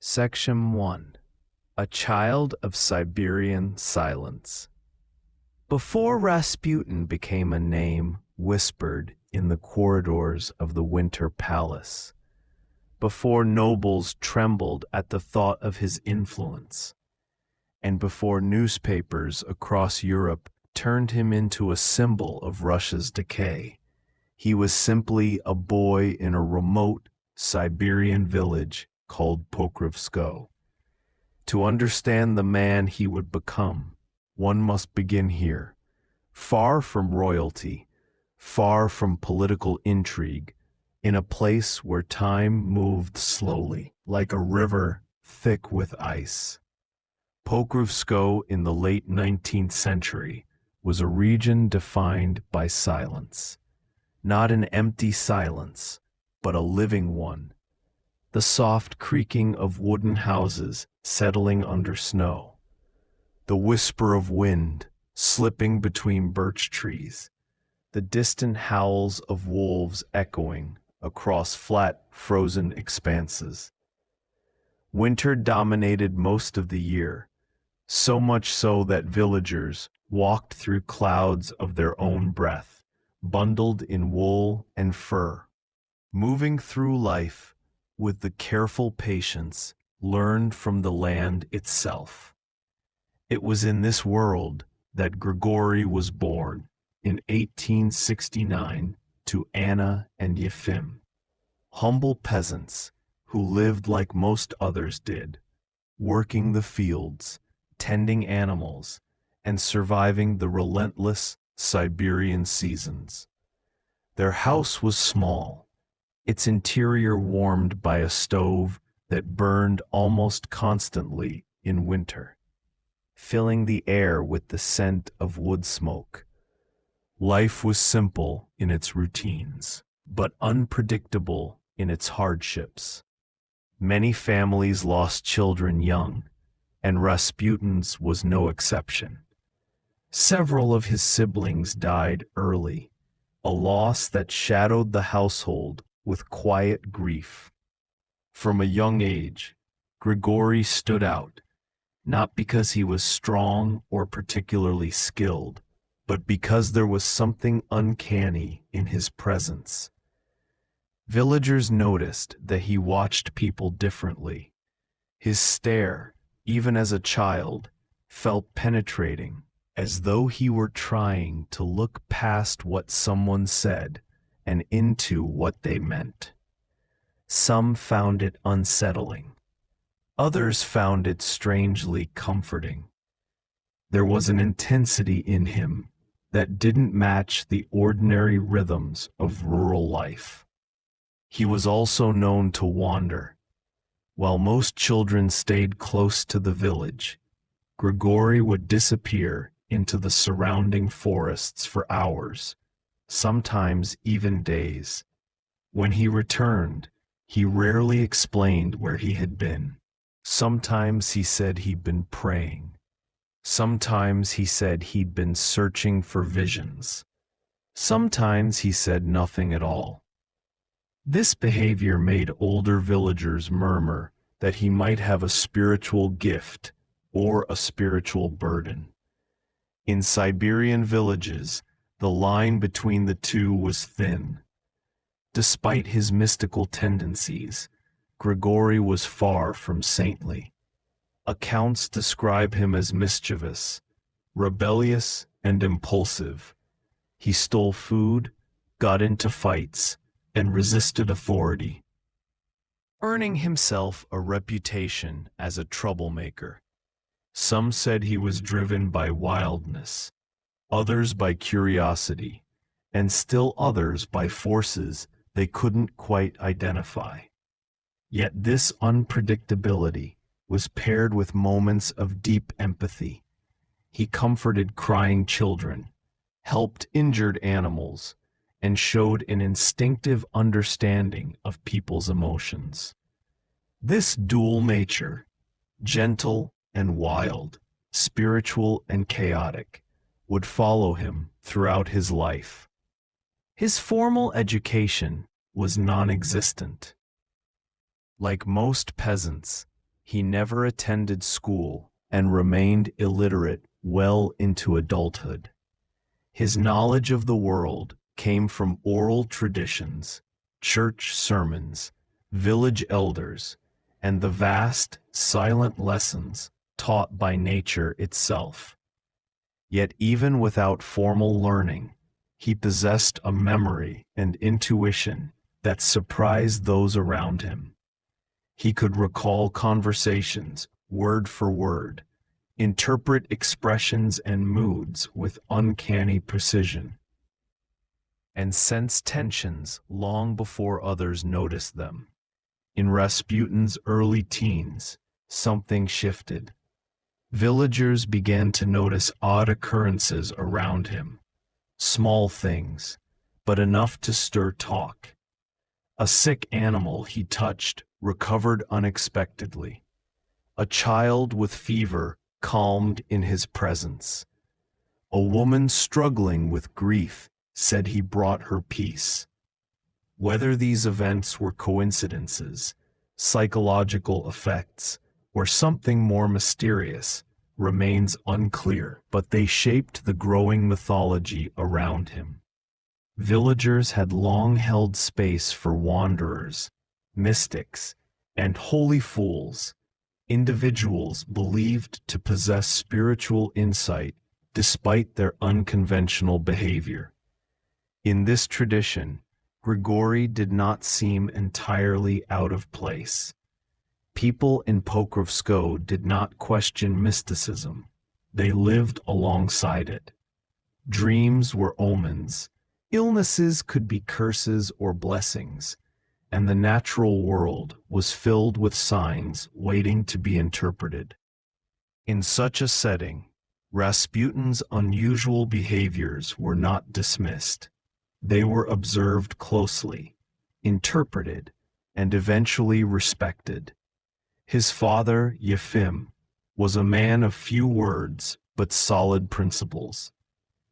Section 1. A Child of Siberian Silence. Before Rasputin became a name whispered in the corridors of the Winter Palace, before nobles trembled at the thought of his influence, and before newspapers across Europe turned him into a symbol of Russia's decay, he was simply a boy in a remote Siberian village called Pokrovskoe. To understand the man he would become, one must begin here, far from royalty, far from political intrigue, in a place where time moved slowly, like a river thick with ice. Pokrovskoe in the late 19th century was a region defined by silence. Not an empty silence, but a living one. The soft creaking of wooden houses settling under snow. The whisper of wind slipping between birch trees. The distant howls of wolves echoing across flat, frozen expanses. Winter dominated most of the year, so much so that villagers walked through clouds of their own breath, bundled in wool and fur, moving through life with the careful patience learned from the land itself. It was in this world that Grigory was born in 1869 to Anna and Yefim, humble peasants who lived like most others did, working the fields, tending animals, and surviving the relentless Siberian seasons. Their house was small, its interior warmed by a stove that burned almost constantly in winter, filling the air with the scent of wood smoke. Life was simple in its routines, but unpredictable in its hardships. Many families lost children young, and Rasputin's was no exception. Several of his siblings died early, a loss that shadowed the household with quiet grief. From a young age, Grigory stood out, not because he was strong or particularly skilled, but because there was something uncanny in his presence. Villagers noticed that he watched people differently. His stare, even as a child, felt penetrating, as though he were trying to look past what someone said and into what they meant. Some found it unsettling. Others found it strangely comforting. There was an intensity in him that didn't match the ordinary rhythms of rural life. He was also known to wander. While most children stayed close to the village, Grigory would disappear into the surrounding forests for hours, sometimes even days. When he returned, he rarely explained where he had been. Sometimes he said he'd been praying. Sometimes he said he'd been searching for visions. Sometimes he said nothing at all. This behavior made older villagers murmur that he might have a spiritual gift or a spiritual burden. In Siberian villages, the line between the two was thin. Despite his mystical tendencies, Grigory was far from saintly. Accounts describe him as mischievous, rebellious, and impulsive. He stole food, got into fights, and resisted authority, earning himself a reputation as a troublemaker. Some said he was driven by wildness, others by curiosity, and still others by forces they couldn't quite identify. Yet this unpredictability was paired with moments of deep empathy. He comforted crying children, helped injured animals, and showed an instinctive understanding of people's emotions. This dual nature, gentle and wild, spiritual and chaotic, would follow him throughout his life. His formal education was non-existent. Like most peasants, He never attended school and remained illiterate well into adulthood. His knowledge of the world came from oral traditions, church sermons, village elders, and the vast, silent lessons taught by nature itself. Yet even without formal learning, he possessed a memory and intuition that surprised those around him. He could recall conversations word for word, interpret expressions and moods with uncanny precision, and sense tensions long before others noticed them. In Rasputin's early teens, something shifted. Villagers began to notice odd occurrences around him. Small things, but enough to stir talk. A sick animal he touched recovered unexpectedly. A child with fever calmed in his presence. A woman struggling with grief said he brought her peace. Whether these events were coincidences, psychological effects, or something more mysterious remains unclear, but they shaped the growing mythology around him. Villagers had long held space for wanderers, mystics, and holy fools, individuals believed to possess spiritual insight despite their unconventional behavior. In this tradition, Grigory did not seem entirely out of place. People in Pokrovskoe did not question mysticism. They lived alongside it. Dreams were omens, illnesses could be curses or blessings, and the natural world was filled with signs waiting to be interpreted. In such a setting, Rasputin's unusual behaviors were not dismissed. They were observed closely, interpreted, and eventually respected. His father, Yefim, was a man of few words but solid principles.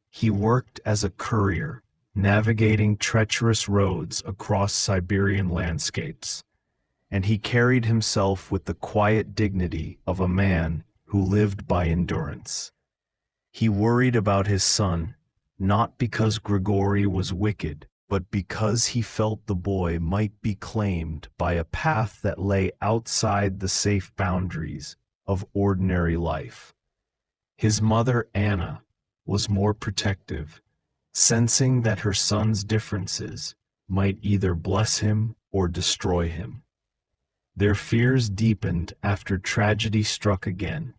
He worked as a courier, navigating treacherous roads across Siberian landscapes, and he carried himself with the quiet dignity of a man who lived by endurance. He worried about his son, not because Grigory was wicked, but because he felt the boy might be claimed by a path that lay outside the safe boundaries of ordinary life. His mother, Anna, was more protective, sensing that her son's differences might either bless him or destroy him. Their fears deepened after tragedy struck again.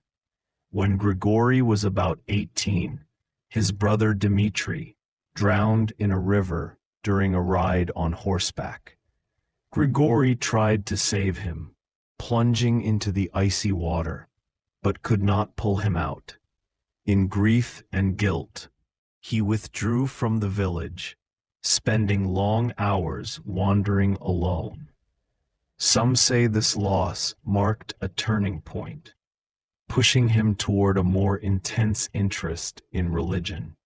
When Grigory was about 18, his brother Dmitri drowned in a river during a ride on horseback. Grigory tried to save him, plunging into the icy water, but could not pull him out. In grief and guilt, he withdrew from the village, spending long hours wandering alone. Some say this loss marked a turning point, pushing him toward a more intense interest in religion.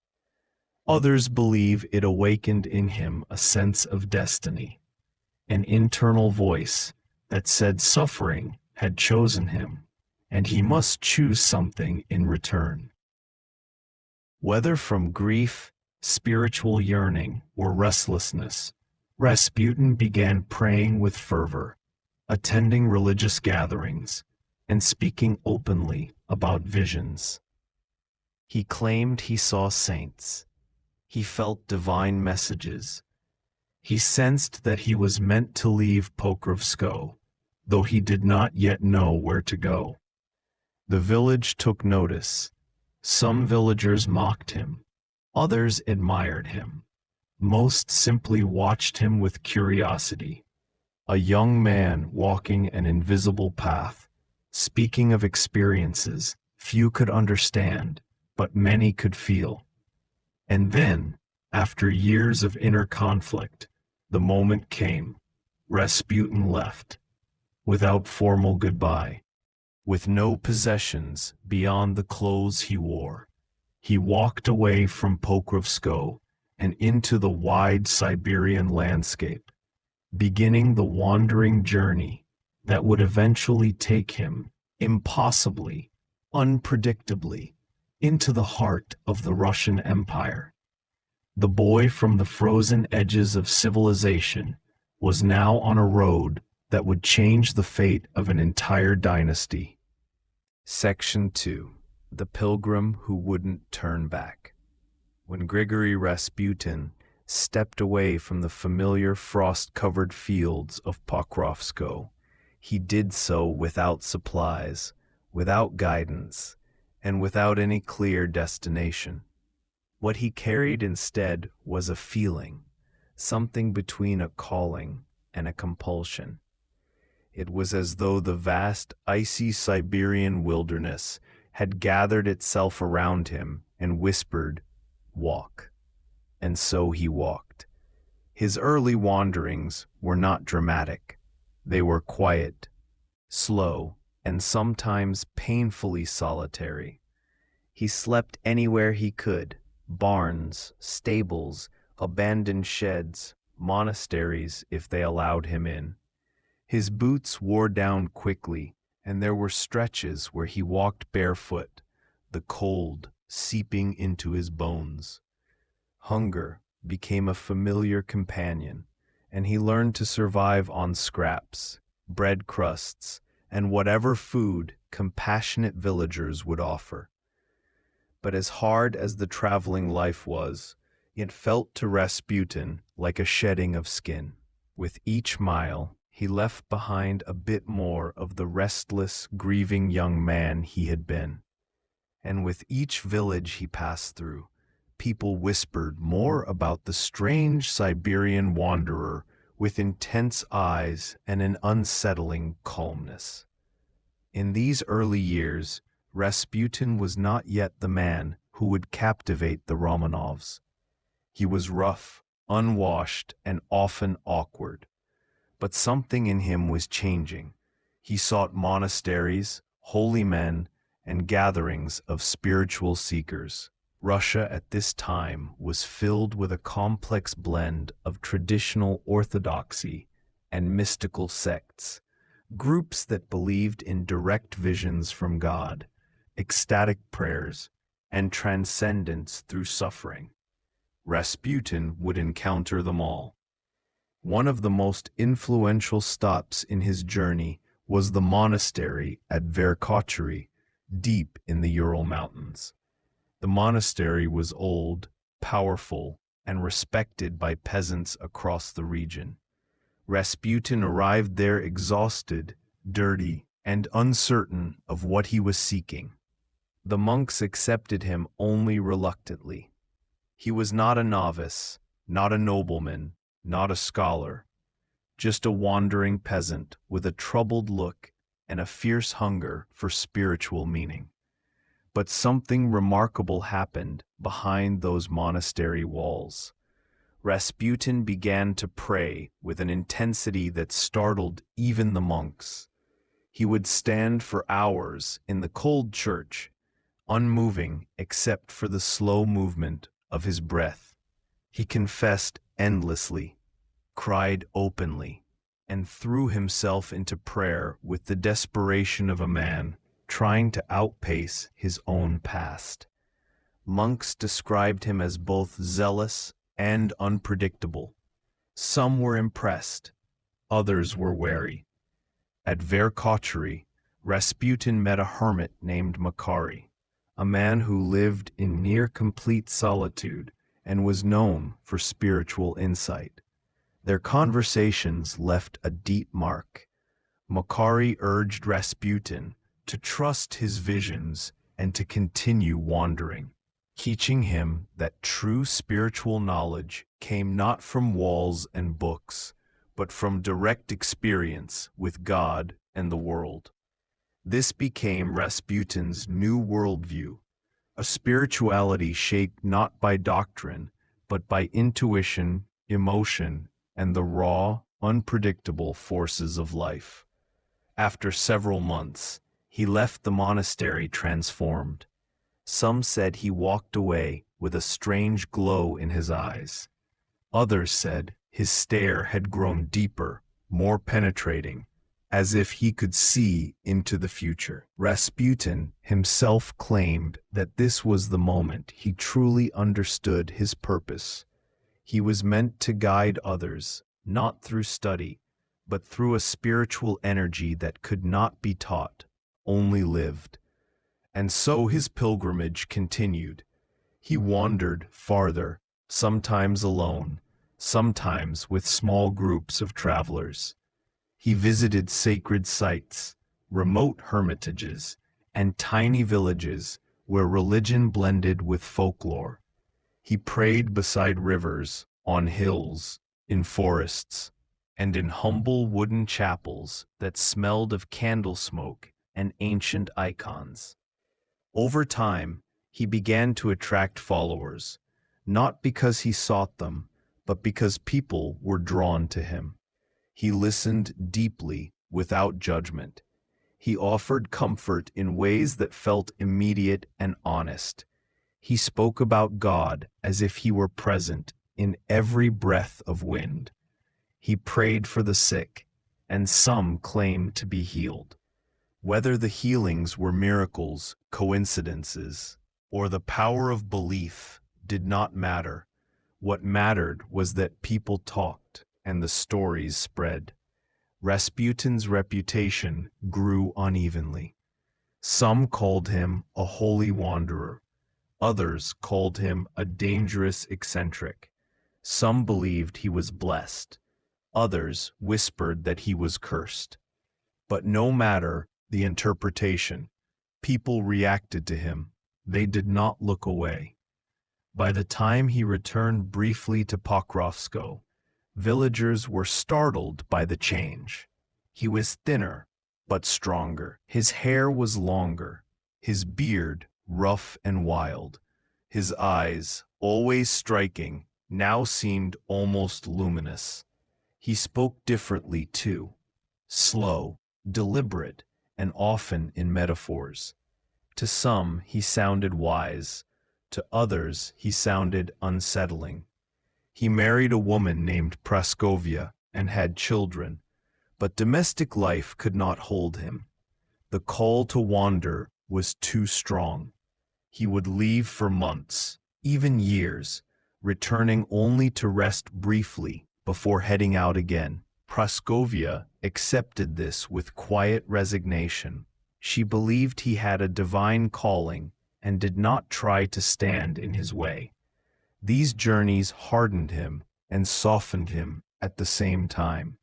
Others believe it awakened in him a sense of destiny, an internal voice that said suffering had chosen him, and he must choose something in return. Whether from grief, spiritual yearning, or restlessness, Rasputin began praying with fervor, attending religious gatherings, and speaking openly about visions. He claimed he saw saints. He felt divine messages. He sensed that he was meant to leave Pokrovskoe, though he did not yet know where to go. The village took notice. Some villagers mocked him. Others admired him. Most simply watched him with curiosity. A young man walking an invisible path, speaking of experiences few could understand, but many could feel. And then, after years of inner conflict, the moment came. Rasputin left, without formal goodbye, with no possessions beyond the clothes he wore. He walked away from Pokrovskoe and into the wide Siberian landscape, beginning the wandering journey that would eventually take him, impossibly, unpredictably, into the heart of the Russian Empire. The boy from the frozen edges of civilization was now on a road that would change the fate of an entire dynasty. Section 2. The Pilgrim Who Wouldn't Turn Back. When Grigory Rasputin stepped away from the familiar frost-covered fields of Pokrovskoe, he did so without supplies, without guidance, and without any clear destination. What he carried instead was a feeling, something between a calling and a compulsion. It was as though the vast, icy Siberian wilderness had gathered itself around him and whispered, "Walk." And so he walked. His early wanderings were not dramatic. They were quiet, slow, and sometimes painfully solitary. He slept anywhere he could: barns, stables, abandoned sheds, monasteries if they allowed him in. His boots wore down quickly, and there were stretches where he walked barefoot, the cold seeping into his bones. Hunger became a familiar companion, and he learned to survive on scraps, bread crusts, and whatever food compassionate villagers would offer. But as hard as the traveling life was, it felt to Rasputin like a shedding of skin. With each mile, he left behind a bit more of the restless, grieving young man he had been. And with each village he passed through, people whispered more about the strange Siberian wanderer with intense eyes and an unsettling calmness. In these early years, Rasputin was not yet the man who would captivate the Romanovs. He was rough, unwashed, and often awkward. But something in him was changing. He sought monasteries, holy men, and gatherings of spiritual seekers. Russia at this time was filled with a complex blend of traditional orthodoxy and mystical sects, groups that believed in direct visions from God, ecstatic prayers, and transcendence through suffering. Rasputin would encounter them all. One of the most influential stops in his journey was the monastery at Verkhoturye, deep in the Ural Mountains. The monastery was old, powerful, and respected by peasants across the region. Rasputin arrived there exhausted, dirty, and uncertain of what he was seeking. The monks accepted him only reluctantly. He was not a novice, not a nobleman, not a scholar, just a wandering peasant with a troubled look and a fierce hunger for spiritual meaning. But something remarkable happened behind those monastery walls. Rasputin began to pray with an intensity that startled even the monks. He would stand for hours in the cold church, unmoving except for the slow movement of his breath. He confessed endlessly, cried openly, and threw himself into prayer with the desperation of a man trying to outpace his own past. Monks described him as both zealous and unpredictable. Some were impressed, others were wary. At Verkhoturye, Rasputin met a hermit named Makary, a man who lived in near-complete solitude and was known for spiritual insight. Their conversations left a deep mark. Makary urged Rasputin to trust his visions and to continue wandering, teaching him that true spiritual knowledge came not from walls and books, but from direct experience with God and the world. This became Rasputin's new worldview, a spirituality shaped not by doctrine, but by intuition, emotion, and the raw, unpredictable forces of life. After several months, he left the monastery transformed. Some said he walked away with a strange glow in his eyes. Others said his stare had grown deeper, more penetrating, as if he could see into the future. Rasputin himself claimed that this was the moment he truly understood his purpose. He was meant to guide others, not through study, but through a spiritual energy that could not be taught, only lived. And so his pilgrimage continued. He wandered farther, sometimes alone, sometimes with small groups of travelers. He visited sacred sites, remote hermitages, and tiny villages where religion blended with folklore. He prayed beside rivers, on hills, in forests, and in humble wooden chapels that smelled of candle smoke and ancient icons. Over time, he began to attract followers, not because he sought them, but because people were drawn to him. He listened deeply, without judgment. He offered comfort in ways that felt immediate and honest. He spoke about God as if he were present in every breath of wind. He prayed for the sick, and some claimed to be healed. Whether the healings were miracles, coincidences, or the power of belief did not matter. What mattered was that people talked and the stories spread. Rasputin's reputation grew unevenly. Some called him a holy wanderer. Others called him a dangerous eccentric. Some believed he was blessed. Others whispered that he was cursed. But no matter the interpretation, people reacted to him. They did not look away. By the time he returned briefly to Pokrovskoe, villagers were startled by the change. He was thinner, but stronger. His hair was longer, his beard rough and wild. His eyes, always striking, now seemed almost luminous. He spoke differently, too. Slow, deliberate, and often in metaphors. To some, he sounded wise. To others, he sounded unsettling. He married a woman named Praskovia and had children, but domestic life could not hold him. The call to wander was too strong. He would leave for months, even years, returning only to rest briefly before heading out again. Praskovia accepted this with quiet resignation. She believed he had a divine calling and did not try to stand in his way. These journeys hardened him and softened him at the same time.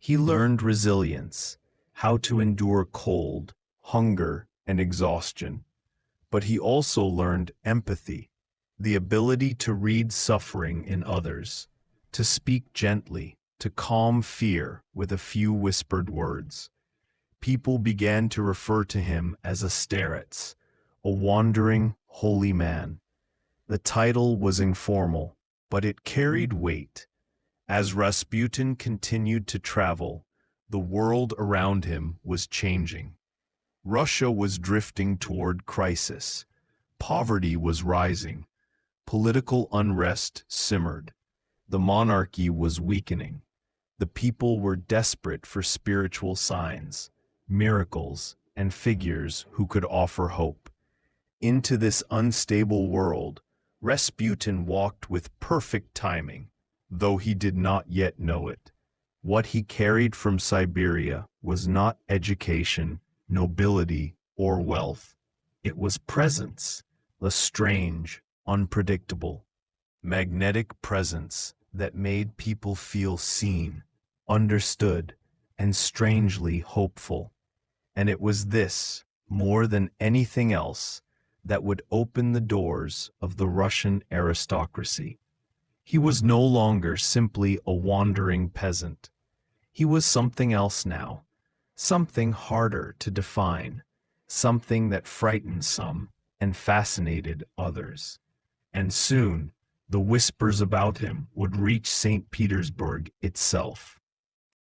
He learned resilience, how to endure cold, hunger, and exhaustion. But he also learned empathy, the ability to read suffering in others, to speak gently, to calm fear with a few whispered words. People began to refer to him as a starets, a wandering, holy man. The title was informal, but it carried weight. As Rasputin continued to travel, the world around him was changing. Russia was drifting toward crisis. Poverty was rising. Political unrest simmered. The monarchy was weakening. The people were desperate for spiritual signs, miracles, and figures who could offer hope. Into this unstable world, Rasputin walked with perfect timing, though he did not yet know it. What he carried from Siberia was not education, nobility, or wealth. It was presence, a strange, unpredictable, magnetic presence that made people feel seen, understood, and strangely hopeful. And it was this, more than anything else, that would open the doors of the Russian aristocracy. He was no longer simply a wandering peasant. He was something else now, something harder to define, something that frightened some and fascinated others. And soon, the whispers about him would reach St. Petersburg itself.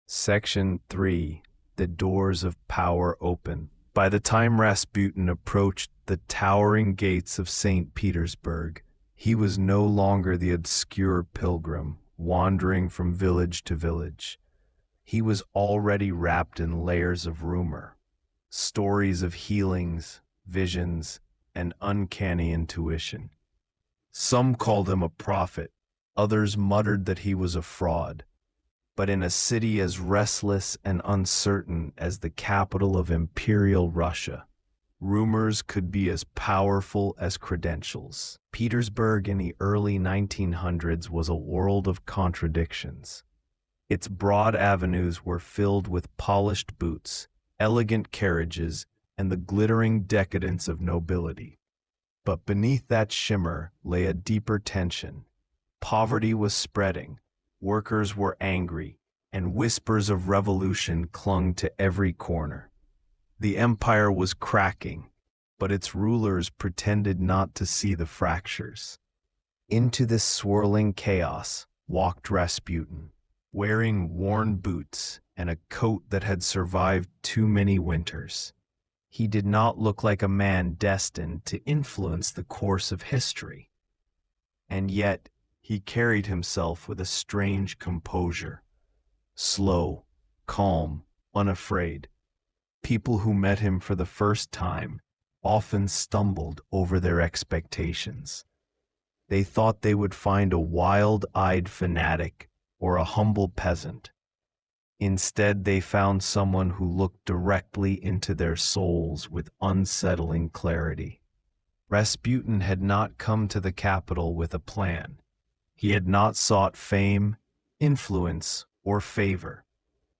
Section 3. The Doors of Power Open. By the time Rasputin approached the towering gates of St. Petersburg, he was no longer the obscure pilgrim wandering from village to village. He was already wrapped in layers of rumor, stories of healings, visions, and uncanny intuition. Some called him a prophet, others muttered that he was a fraud. But in a city as restless and uncertain as the capital of Imperial Russia, rumors could be as powerful as credentials. Petersburg in the early 1900s was a world of contradictions. Its broad avenues were filled with polished boots, elegant carriages, and the glittering decadence of nobility. But beneath that shimmer lay a deeper tension. Poverty was spreading, workers were angry, and whispers of revolution clung to every corner. The empire was cracking, but its rulers pretended not to see the fractures. Into this swirling chaos walked Rasputin, wearing worn boots and a coat that had survived too many winters. He did not look like a man destined to influence the course of history. And yet, he carried himself with a strange composure. Slow, calm, unafraid. People who met him for the first time often stumbled over their expectations. They thought they would find a wild-eyed fanatic or a humble peasant. Instead, they found someone who looked directly into their souls with unsettling clarity. Rasputin had not come to the capital with a plan. He had not sought fame, influence, or favor.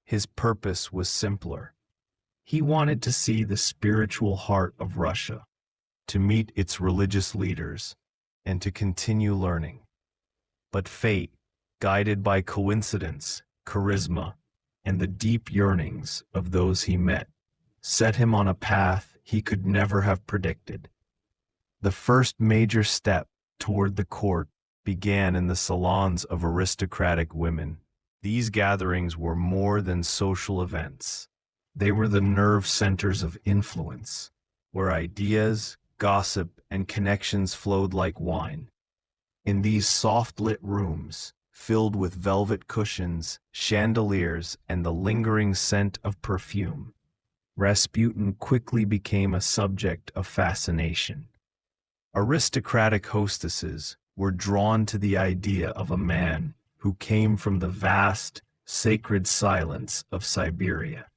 His purpose was simpler. He wanted to see the spiritual heart of Russia, to meet its religious leaders, and to continue learning. But fate, guided by coincidence, charisma, and the deep yearnings of those he met, set him on a path he could never have predicted. The first major step toward the court began in the salons of aristocratic women. These gatherings were more than social events. They were the nerve centers of influence, where ideas, gossip, and connections flowed like wine. In these soft-lit rooms, filled with velvet cushions, chandeliers, and the lingering scent of perfume, Rasputin quickly became a subject of fascination. Aristocratic hostesses were drawn to the idea of a man who came from the vast, sacred silence of Siberia.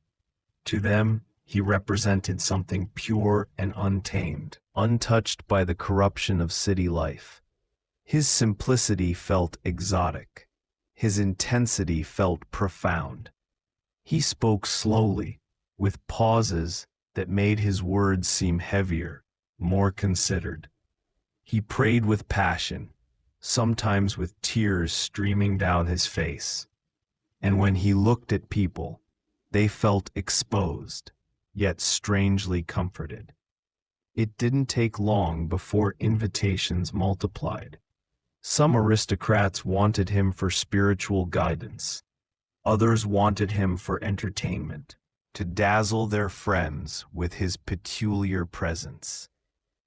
To them, he represented something pure and untamed, untouched by the corruption of city life. His simplicity felt exotic. His intensity felt profound. He spoke slowly, with pauses that made his words seem heavier, more considered. He prayed with passion, sometimes with tears streaming down his face. And when he looked at people, they felt exposed, yet strangely comforted. It didn't take long before invitations multiplied. Some aristocrats wanted him for spiritual guidance. Others wanted him for entertainment, to dazzle their friends with his peculiar presence.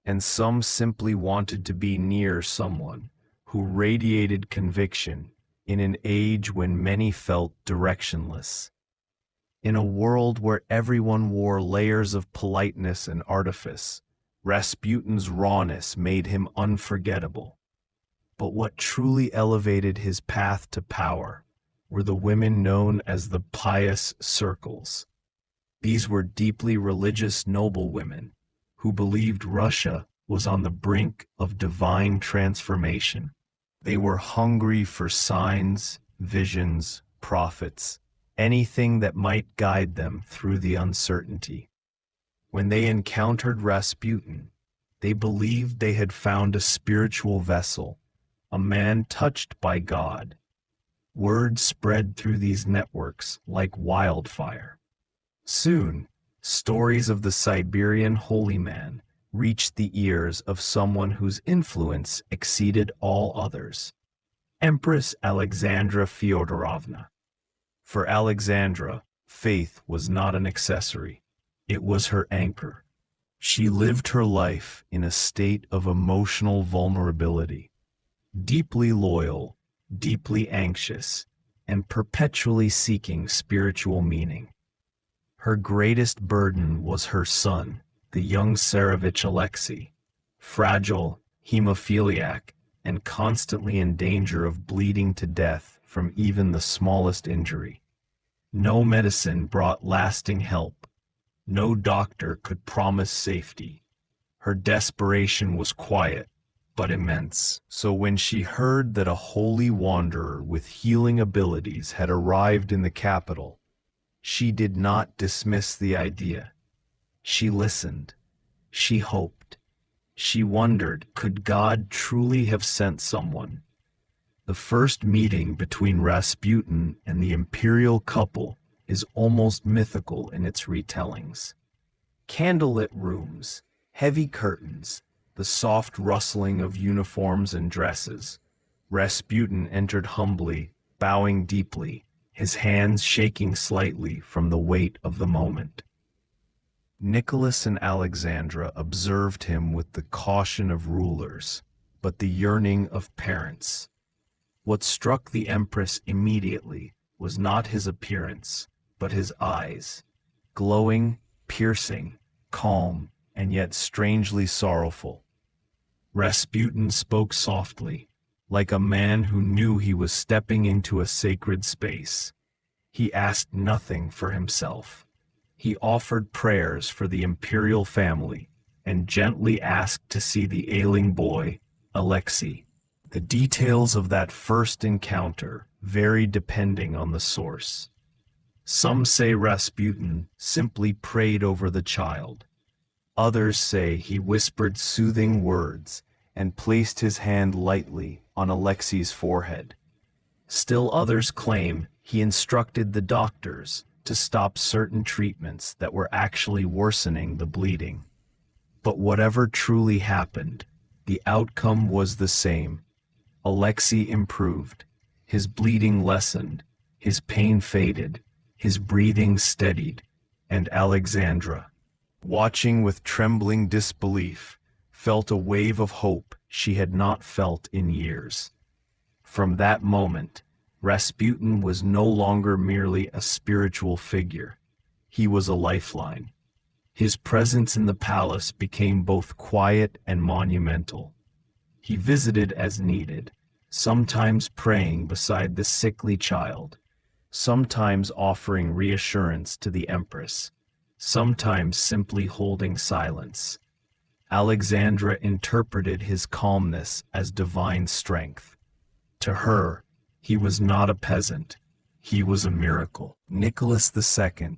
And some simply wanted to be near someone who radiated conviction in an age when many felt directionless. In a world where everyone wore layers of politeness and artifice, Rasputin's rawness made him unforgettable. But what truly elevated his path to power were the women known as the pious circles. These were deeply religious noblewomen who believed Russia was on the brink of divine transformation. They were hungry for signs, visions, prophets, anything that might guide them through the uncertainty. When they encountered Rasputin, they believed they had found a spiritual vessel, a man touched by God. Word spread through these networks like wildfire. Soon, stories of the Siberian holy man reached the ears of someone whose influence exceeded all others, Empress Alexandra Fyodorovna. For Alexandra, faith was not an accessory, it was her anchor. She lived her life in a state of emotional vulnerability, deeply loyal, deeply anxious, and perpetually seeking spiritual meaning. Her greatest burden was her son, the young Tsarevich Alexei, fragile, hemophiliac, and constantly in danger of bleeding to death from even the smallest injury. No medicine brought lasting help. No doctor could promise safety. Her desperation was quiet, but immense. So when she heard that a holy wanderer with healing abilities had arrived in the capital, she did not dismiss the idea. She listened. She hoped. She wondered, could God truly have sent someone? The first meeting between Rasputin and the imperial couple is almost mythical in its retellings. Candlelit rooms, heavy curtains, the soft rustling of uniforms and dresses. Rasputin entered humbly, bowing deeply, his hands shaking slightly from the weight of the moment. Nicholas and Alexandra observed him with the caution of rulers, but the yearning of parents. What struck the Empress immediately was not his appearance, but his eyes, glowing, piercing, calm, and yet strangely sorrowful. Rasputin spoke softly, like a man who knew he was stepping into a sacred space. He asked nothing for himself. He offered prayers for the imperial family and gently asked to see the ailing boy, Alexei. The details of that first encounter vary depending on the source. Some say Rasputin simply prayed over the child. Others say he whispered soothing words and placed his hand lightly on Alexei's forehead. Still others claim he instructed the doctors to stop certain treatments that were actually worsening the bleeding. But whatever truly happened, the outcome was the same. Alexei improved, his bleeding lessened, his pain faded, his breathing steadied, and Alexandra, watching with trembling disbelief, felt a wave of hope she had not felt in years. From that moment, Rasputin was no longer merely a spiritual figure. He was a lifeline. His presence in the palace became both quiet and monumental. He visited as needed, sometimes praying beside the sickly child, sometimes offering reassurance to the Empress, sometimes simply holding silence. Alexandra interpreted his calmness as divine strength. To her, he was not a peasant. He was a miracle. Nicholas II,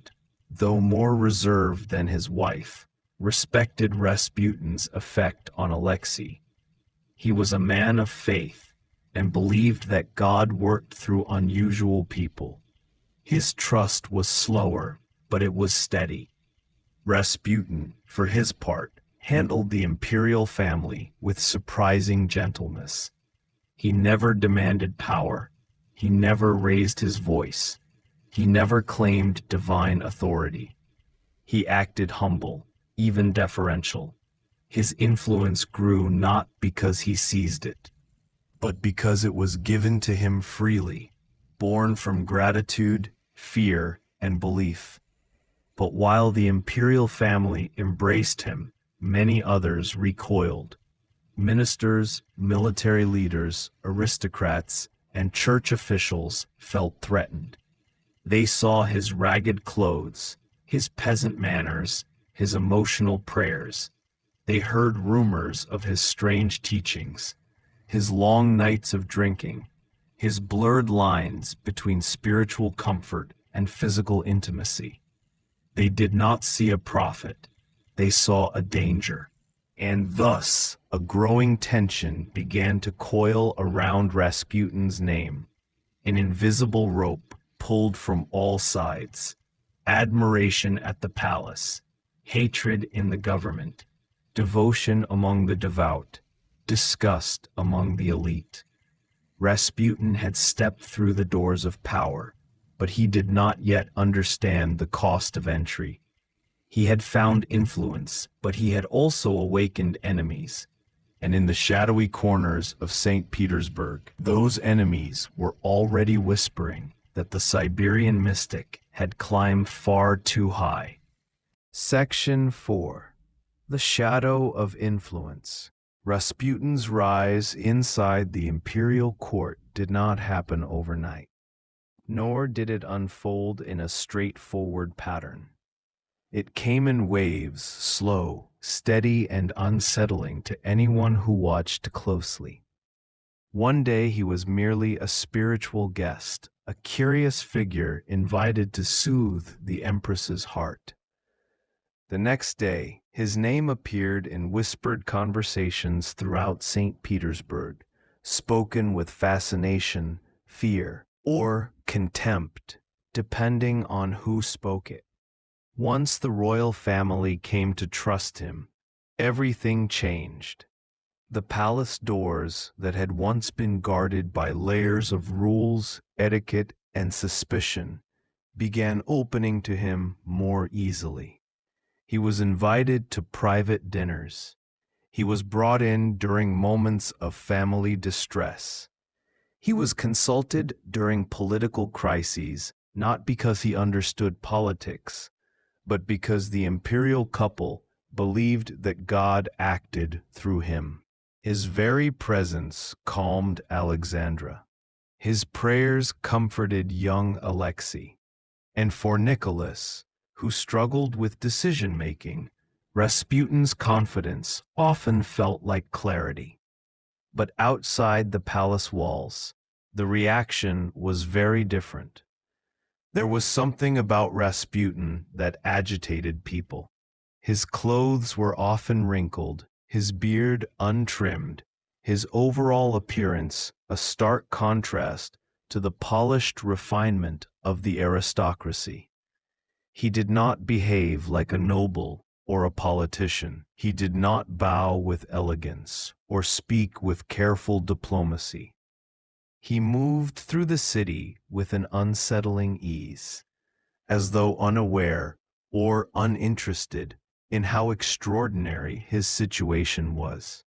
though more reserved than his wife, respected Rasputin's effect on Alexei. He was a man of faith and believed that God worked through unusual people. His trust was slower, but it was steady. Rasputin, for his part, handled the imperial family with surprising gentleness. He never demanded power. He never raised his voice. He never claimed divine authority. He acted humble, even deferential. His influence grew not because he seized it, but because it was given to him freely, born from gratitude, fear, and belief. But while the imperial family embraced him, many others recoiled. Ministers, military leaders, aristocrats, and church officials felt threatened. They saw his ragged clothes, his peasant manners, his emotional prayers. They heard rumors of his strange teachings, his long nights of drinking, his blurred lines between spiritual comfort and physical intimacy. They did not see a prophet. They saw a danger. And thus, a growing tension began to coil around Rasputin's name. An invisible rope pulled from all sides. Admiration at the palace, hatred in the government, devotion among the devout, disgust among the elite. Rasputin had stepped through the doors of power, but he did not yet understand the cost of entry. He had found influence, but he had also awakened enemies. And in the shadowy corners of St. Petersburg, those enemies were already whispering, that the Siberian mystic had climbed far too high. Section 4. The Shadow of Influence. Rasputin's rise inside the imperial court did not happen overnight, nor did it unfold in a straightforward pattern. It came in waves, slow, steady, and unsettling to anyone who watched closely. One day he was merely a spiritual guest, a curious figure invited to soothe the Empress's heart. The next day, his name appeared in whispered conversations throughout St. Petersburg, spoken with fascination, fear, or contempt, depending on who spoke it. Once the royal family came to trust him, everything changed. The palace doors that had once been guarded by layers of rules, etiquette, and suspicion began opening to him more easily. He was invited to private dinners. He was brought in during moments of family distress. He was consulted during political crises, not because he understood politics, but because the imperial couple believed that God acted through him. His very presence calmed Alexandra. His prayers comforted young Alexei. And for Nicholas, who struggled with decision-making, Rasputin's confidence often felt like clarity. But outside the palace walls, the reaction was very different. There was something about Rasputin that agitated people. His clothes were often wrinkled, his beard untrimmed, his overall appearance a stark contrast to the polished refinement of the aristocracy. He did not behave like a noble or a politician. He did not bow with elegance or speak with careful diplomacy. He moved through the city with an unsettling ease, as though unaware or uninterested in how extraordinary his situation was.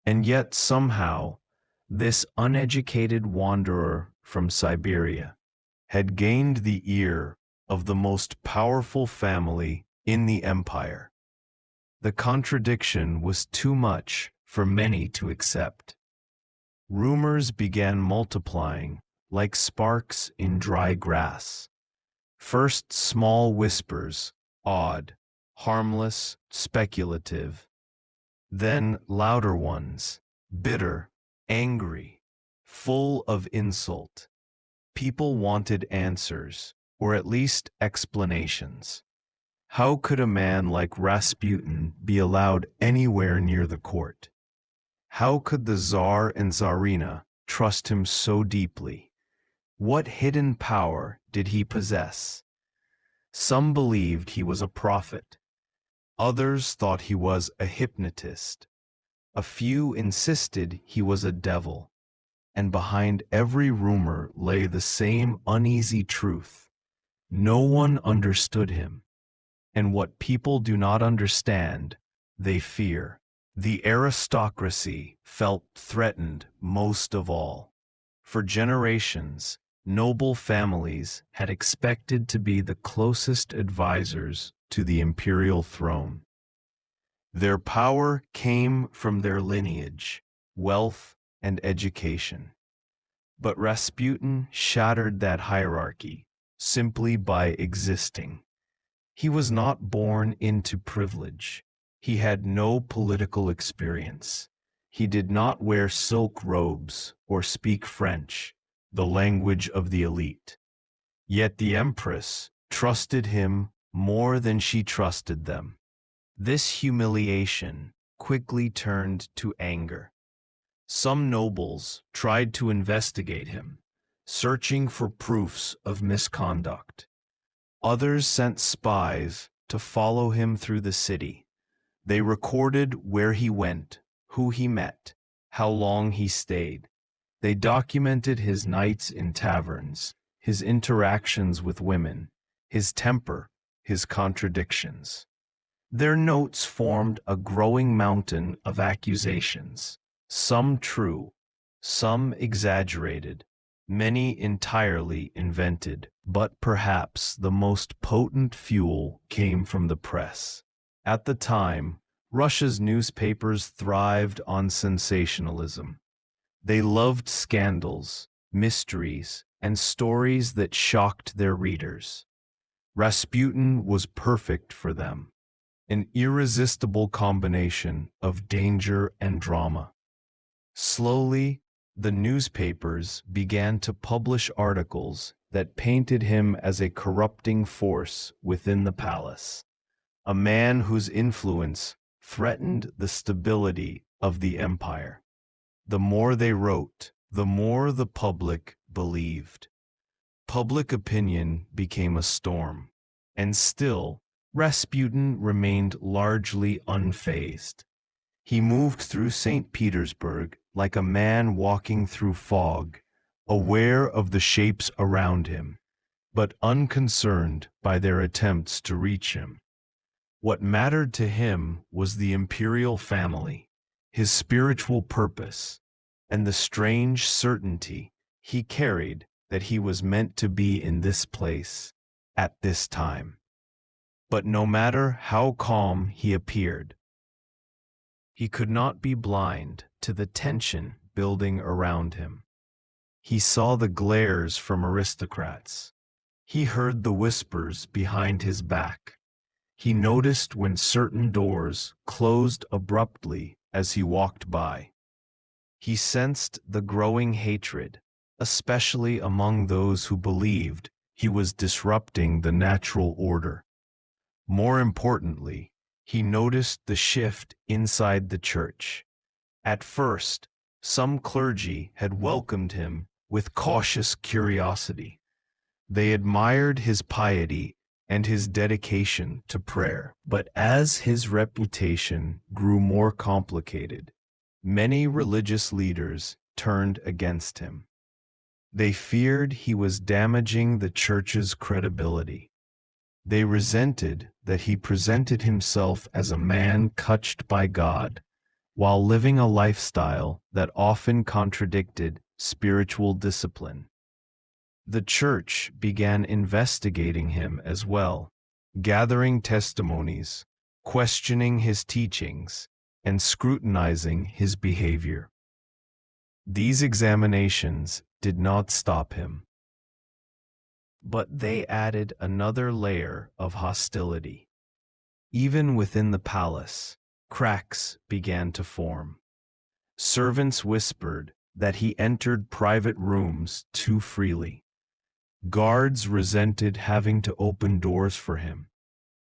And yet somehow, this uneducated wanderer from Siberia had gained the ear of the most powerful family in the empire. The contradiction was too much for many to accept. Rumors began multiplying like sparks in dry grass. First small whispers, odd, harmless, speculative. Then louder ones, bitter, angry, full of insult. People wanted answers, or at least explanations. How could a man like Rasputin be allowed anywhere near the court? How could the Tsar and Tsarina trust him so deeply? What hidden power did he possess? Some believed he was a prophet. Others thought he was a hypnotist. A few insisted he was a devil. And behind every rumor lay the same uneasy truth. No one understood him. And what people do not understand, they fear. The aristocracy felt threatened most of all. For generations, noble families had expected to be the closest advisors to the imperial throne. Their power came from their lineage, wealth, and education. But Rasputin shattered that hierarchy simply by existing. He was not born into privilege. He had no political experience. He did not wear silk robes or speak French, the language of the elite. Yet the Empress trusted him more than she trusted them. This humiliation quickly turned to anger. Some nobles tried to investigate him, searching for proofs of misconduct. Others sent spies to follow him through the city. They recorded where he went, who he met, how long he stayed. They documented his nights in taverns, his interactions with women, his temper, his contradictions. Their notes formed a growing mountain of accusations, some true, some exaggerated, many entirely invented, but perhaps the most potent fuel came from the press. At the time, Russia's newspapers thrived on sensationalism. They loved scandals, mysteries, and stories that shocked their readers. Rasputin was perfect for them, an irresistible combination of danger and drama. Slowly, the newspapers began to publish articles that painted him as a corrupting force within the palace, a man whose influence threatened the stability of the empire. The more they wrote, the more the public believed. Public opinion became a storm, and still, Rasputin remained largely unfazed. He moved through St. Petersburg like a man walking through fog, aware of the shapes around him, but unconcerned by their attempts to reach him. What mattered to him was the imperial family, his spiritual purpose, and the strange certainty he carried that he was meant to be in this place, at this time. But no matter how calm he appeared, he could not be blind to the tension building around him. He saw the glares from aristocrats. He heard the whispers behind his back. He noticed when certain doors closed abruptly as he walked by. He sensed the growing hatred, especially among those who believed he was disrupting the natural order. More importantly, he noticed the shift inside the church. At first, some clergy had welcomed him with cautious curiosity. They admired his piety and his dedication to prayer. But as his reputation grew more complicated, many religious leaders turned against him. They feared he was damaging the church's credibility. They resented that he presented himself as a man touched by God, while living a lifestyle that often contradicted spiritual discipline. The church began investigating him as well, gathering testimonies, questioning his teachings, and scrutinizing his behavior. These examinations did not stop him, but they added another layer of hostility. Even within the palace, cracks began to form. Servants whispered that he entered private rooms too freely. Guards resented having to open doors for him.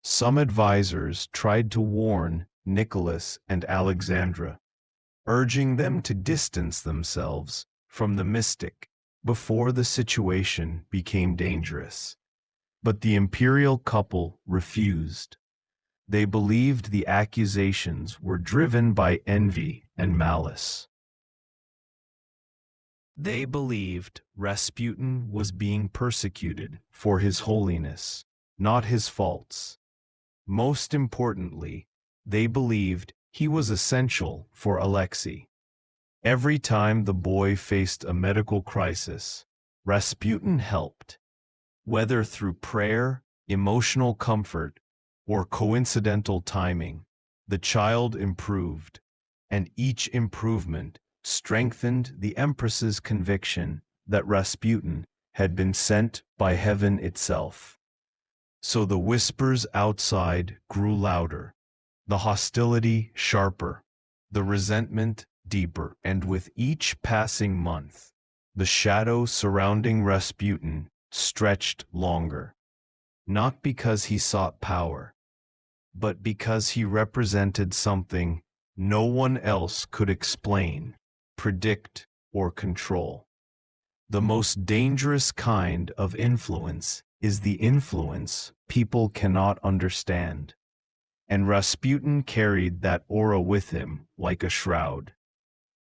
Some advisors tried to warn Nicholas and Alexandra, urging them to distance themselves from the mystic before the situation became dangerous. But the imperial couple refused. They believed the accusations were driven by envy and malice. They believed Rasputin was being persecuted for his holiness, not his faults. Most importantly, they believed he was essential for Alexei. Every time the boy faced a medical crisis, Rasputin helped. Whether through prayer, emotional comfort, or coincidental timing, the child improved, and each improvement strengthened the Empress's conviction that Rasputin had been sent by heaven itself. So the whispers outside grew louder, the hostility sharper, the resentment deeper, and with each passing month, the shadow surrounding Rasputin stretched longer, not because he sought power, but because he represented something no one else could explain, predict, or control. The most dangerous kind of influence is the influence people cannot understand. And Rasputin carried that aura with him like a shroud.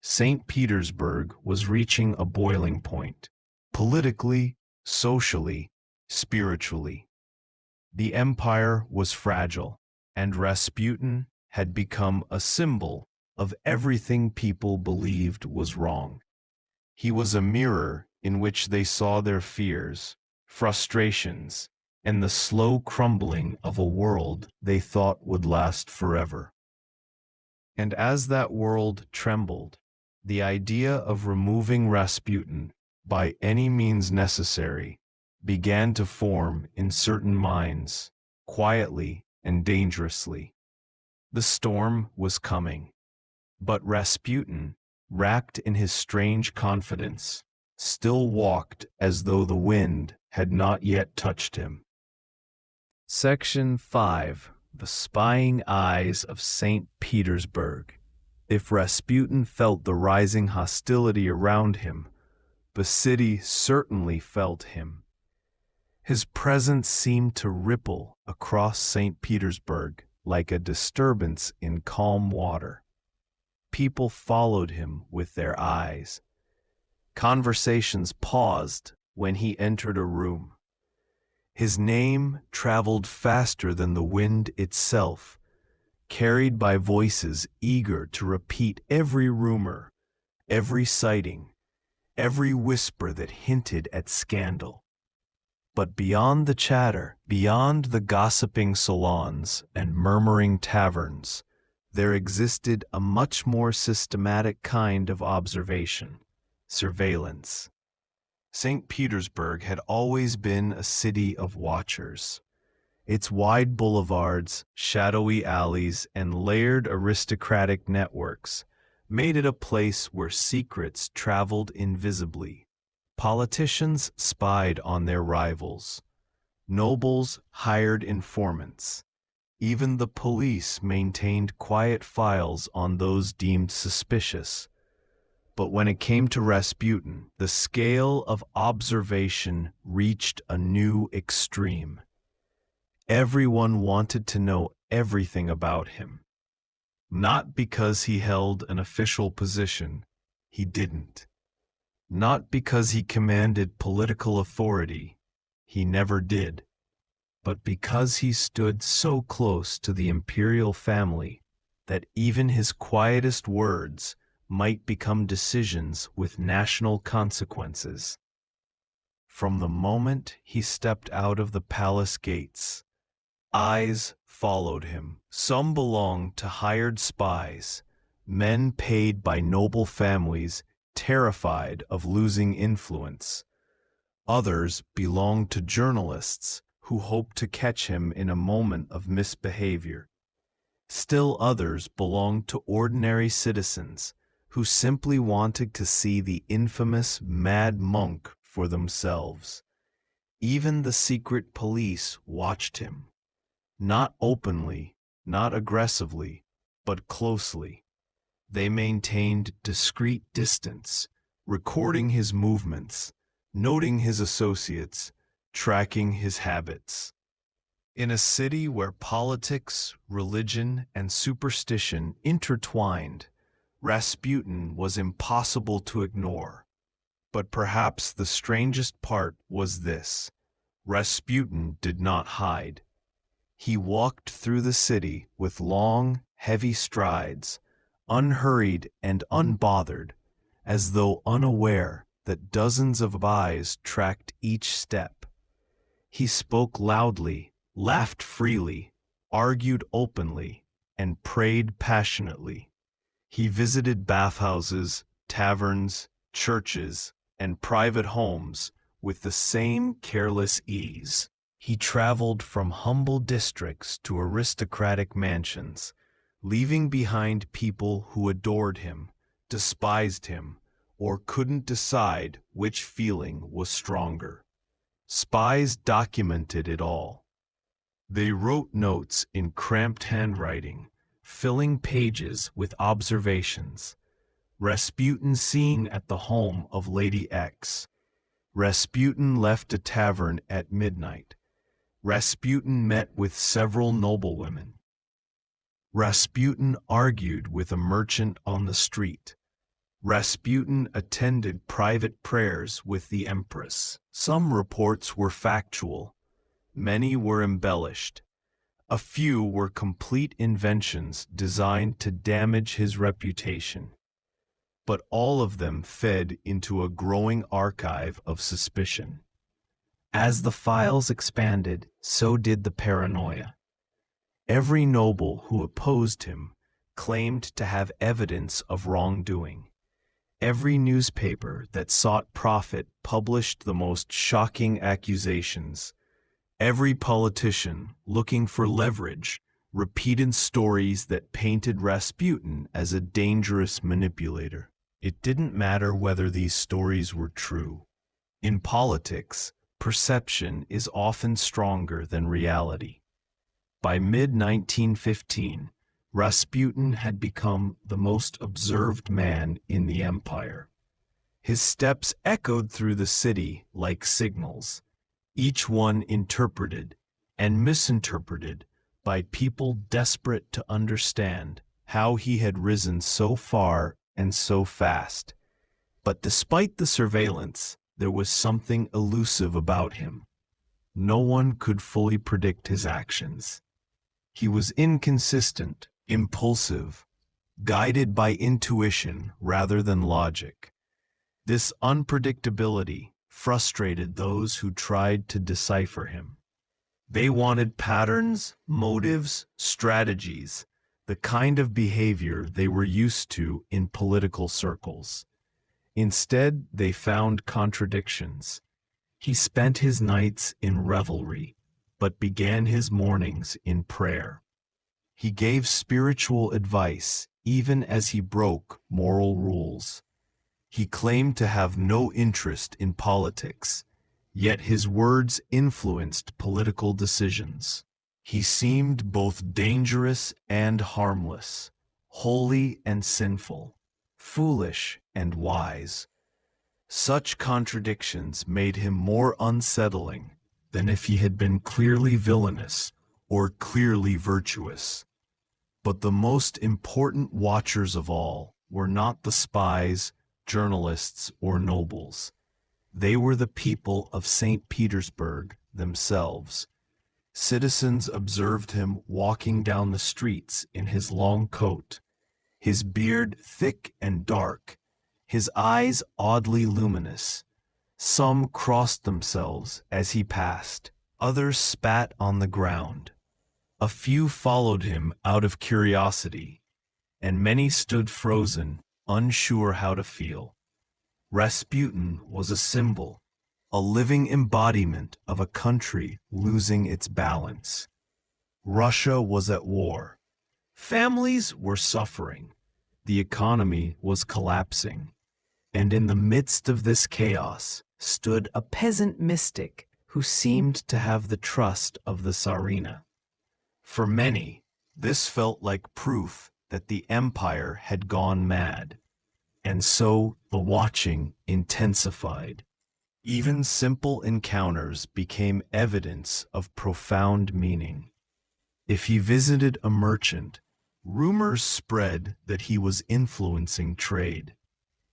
St. Petersburg was reaching a boiling point, politically, socially, spiritually. The empire was fragile, and Rasputin had become a symbol of everything people believed was wrong. He was a mirror in which they saw their fears, frustrations, and the slow crumbling of a world they thought would last forever. And as that world trembled, the idea of removing Rasputin by any means necessary began to form in certain minds, quietly and dangerously. The storm was coming, but Rasputin, wrapped in his strange confidence, still walked as though the wind had not yet touched him. Section 5. The Spying Eyes of St. Petersburg. If Rasputin felt the rising hostility around him, the city certainly felt him. His presence seemed to ripple across St. Petersburg like a disturbance in calm water. People followed him with their eyes. Conversations paused when he entered a room. His name traveled faster than the wind itself, carried by voices eager to repeat every rumor, every sighting, every whisper that hinted at scandal. But beyond the chatter, beyond the gossiping salons and murmuring taverns, there existed a much more systematic kind of observation, surveillance. St. Petersburg had always been a city of watchers. Its wide boulevards, shadowy alleys, and layered aristocratic networks made it a place where secrets traveled invisibly. Politicians spied on their rivals. Nobles hired informants. Even the police maintained quiet files on those deemed suspicious. But when it came to Rasputin, the scale of observation reached a new extreme. Everyone wanted to know everything about him. Not because he held an official position, he didn't. Not because he commanded political authority, he never did. But because he stood so close to the imperial family that even his quietest words might become decisions with national consequences. From the moment he stepped out of the palace gates, eyes followed him. Some belonged to hired spies, men paid by noble families, terrified of losing influence. Others belonged to journalists who hoped to catch him in a moment of misbehavior. Still others belonged to ordinary citizens who simply wanted to see the infamous Mad Monk for themselves. Even the secret police watched him. Not openly, not aggressively, but closely. They maintained discreet distance, recording his movements, noting his associates, tracking his habits. In a city where politics, religion, and superstition intertwined, Rasputin was impossible to ignore. But perhaps the strangest part was this: Rasputin did not hide. He walked through the city with long, heavy strides, unhurried and unbothered, as though unaware that dozens of eyes tracked each step. He spoke loudly, laughed freely, argued openly, and prayed passionately. He visited bathhouses, taverns, churches, and private homes with the same careless ease. He traveled from humble districts to aristocratic mansions, leaving behind people who adored him, despised him, or couldn't decide which feeling was stronger. Spies documented it all. They wrote notes in cramped handwriting, filling pages with observations. Rasputin seen at the home of Lady X. Rasputin left a tavern at midnight. Rasputin met with several noblewomen. Rasputin argued with a merchant on the street. Rasputin attended private prayers with the Empress. Some reports were factual. Many were embellished. A few were complete inventions designed to damage his reputation. but all of them fed into a growing archive of suspicion. As the files expanded, so did the paranoia. Every noble who opposed him claimed to have evidence of wrongdoing. Every newspaper that sought profit published the most shocking accusations. Every politician looking for leverage repeated stories that painted Rasputin as a dangerous manipulator. It didn't matter whether these stories were true. In politics, perception is often stronger than reality. By mid-1915, Rasputin had become the most observed man in the empire. His steps echoed through the city like signals, each one interpreted and misinterpreted by people desperate to understand how he had risen so far and so fast. But despite the surveillance, there was something elusive about him. No one could fully predict his actions. He was inconsistent, impulsive, guided by intuition rather than logic. This unpredictability frustrated those who tried to decipher him. They wanted patterns, motives, strategies, the kind of behavior they were used to in political circles. Instead, they found contradictions. He spent his nights in revelry, but began his mornings in prayer. He gave spiritual advice even as he broke moral rules. He claimed to have no interest in politics, yet his words influenced political decisions. He seemed both dangerous and harmless, holy and sinful, foolish and wise. Such contradictions made him more unsettling than if he had been clearly villainous or clearly virtuous. But the most important watchers of all were not the spies, journalists, or nobles. They were the people of St. Petersburg themselves. Citizens observed him walking down the streets in his long coat, his beard thick and dark, his eyes oddly luminous. Some crossed themselves as he passed, others spat on the ground. A few followed him out of curiosity, and many stood frozen, unsure how to feel. Rasputin was a symbol, a living embodiment of a country losing its balance. Russia was at war. Families were suffering. The economy was collapsing. And in the midst of this chaos stood a peasant mystic who seemed to have the trust of the Tsarina. For many, this felt like proof that the empire had gone mad, and so the watching intensified. Even simple encounters became evidence of profound meaning. If he visited a merchant, rumors spread that he was influencing trade.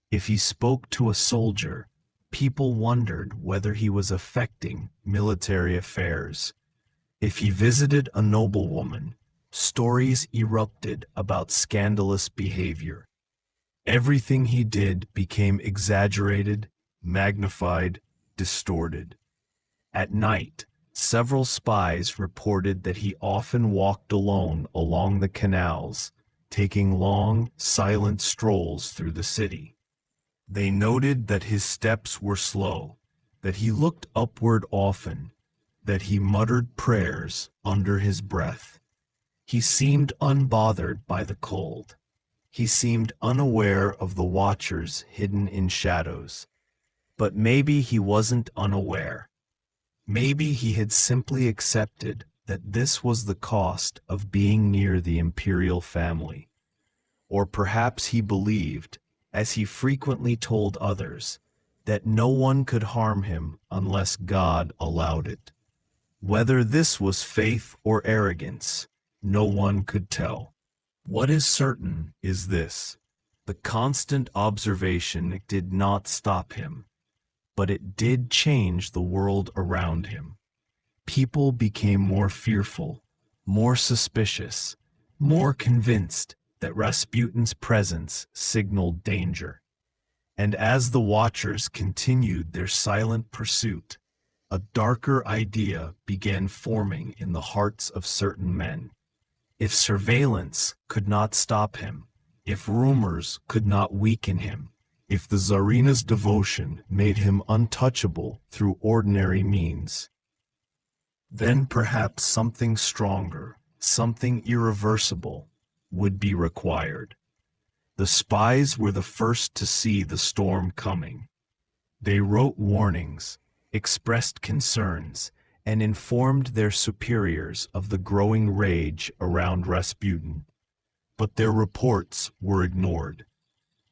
If he spoke to a soldier, people wondered whether he was affecting military affairs. If he visited a noblewoman, stories erupted about scandalous behavior. Everything he did became exaggerated, magnified, distorted. At night, several spies reported that he often walked alone along the canals, taking long, silent strolls through the city. They noted that his steps were slow, that he looked upward often, that he muttered prayers under his breath. He seemed unbothered by the cold. He seemed unaware of the watchers hidden in shadows. But maybe he wasn't unaware. Maybe he had simply accepted that this was the cost of being near the imperial family. Or perhaps he believed, as he frequently told others, that no one could harm him unless God allowed it. Whether this was faith or arrogance, no one could tell. What is certain is this: the constant observation did not stop him, but it did change the world around him. People became more fearful, more suspicious, more convinced that Rasputin's presence signaled danger. And as the watchers continued their silent pursuit, a darker idea began forming in the hearts of certain men. If surveillance could not stop him, if rumors could not weaken him, if the Tsarina's devotion made him untouchable through ordinary means, then perhaps something stronger, something irreversible, would be required. The spies were the first to see the storm coming. They wrote warnings, expressed concerns, and informed their superiors of the growing rage around Rasputin. But their reports were ignored.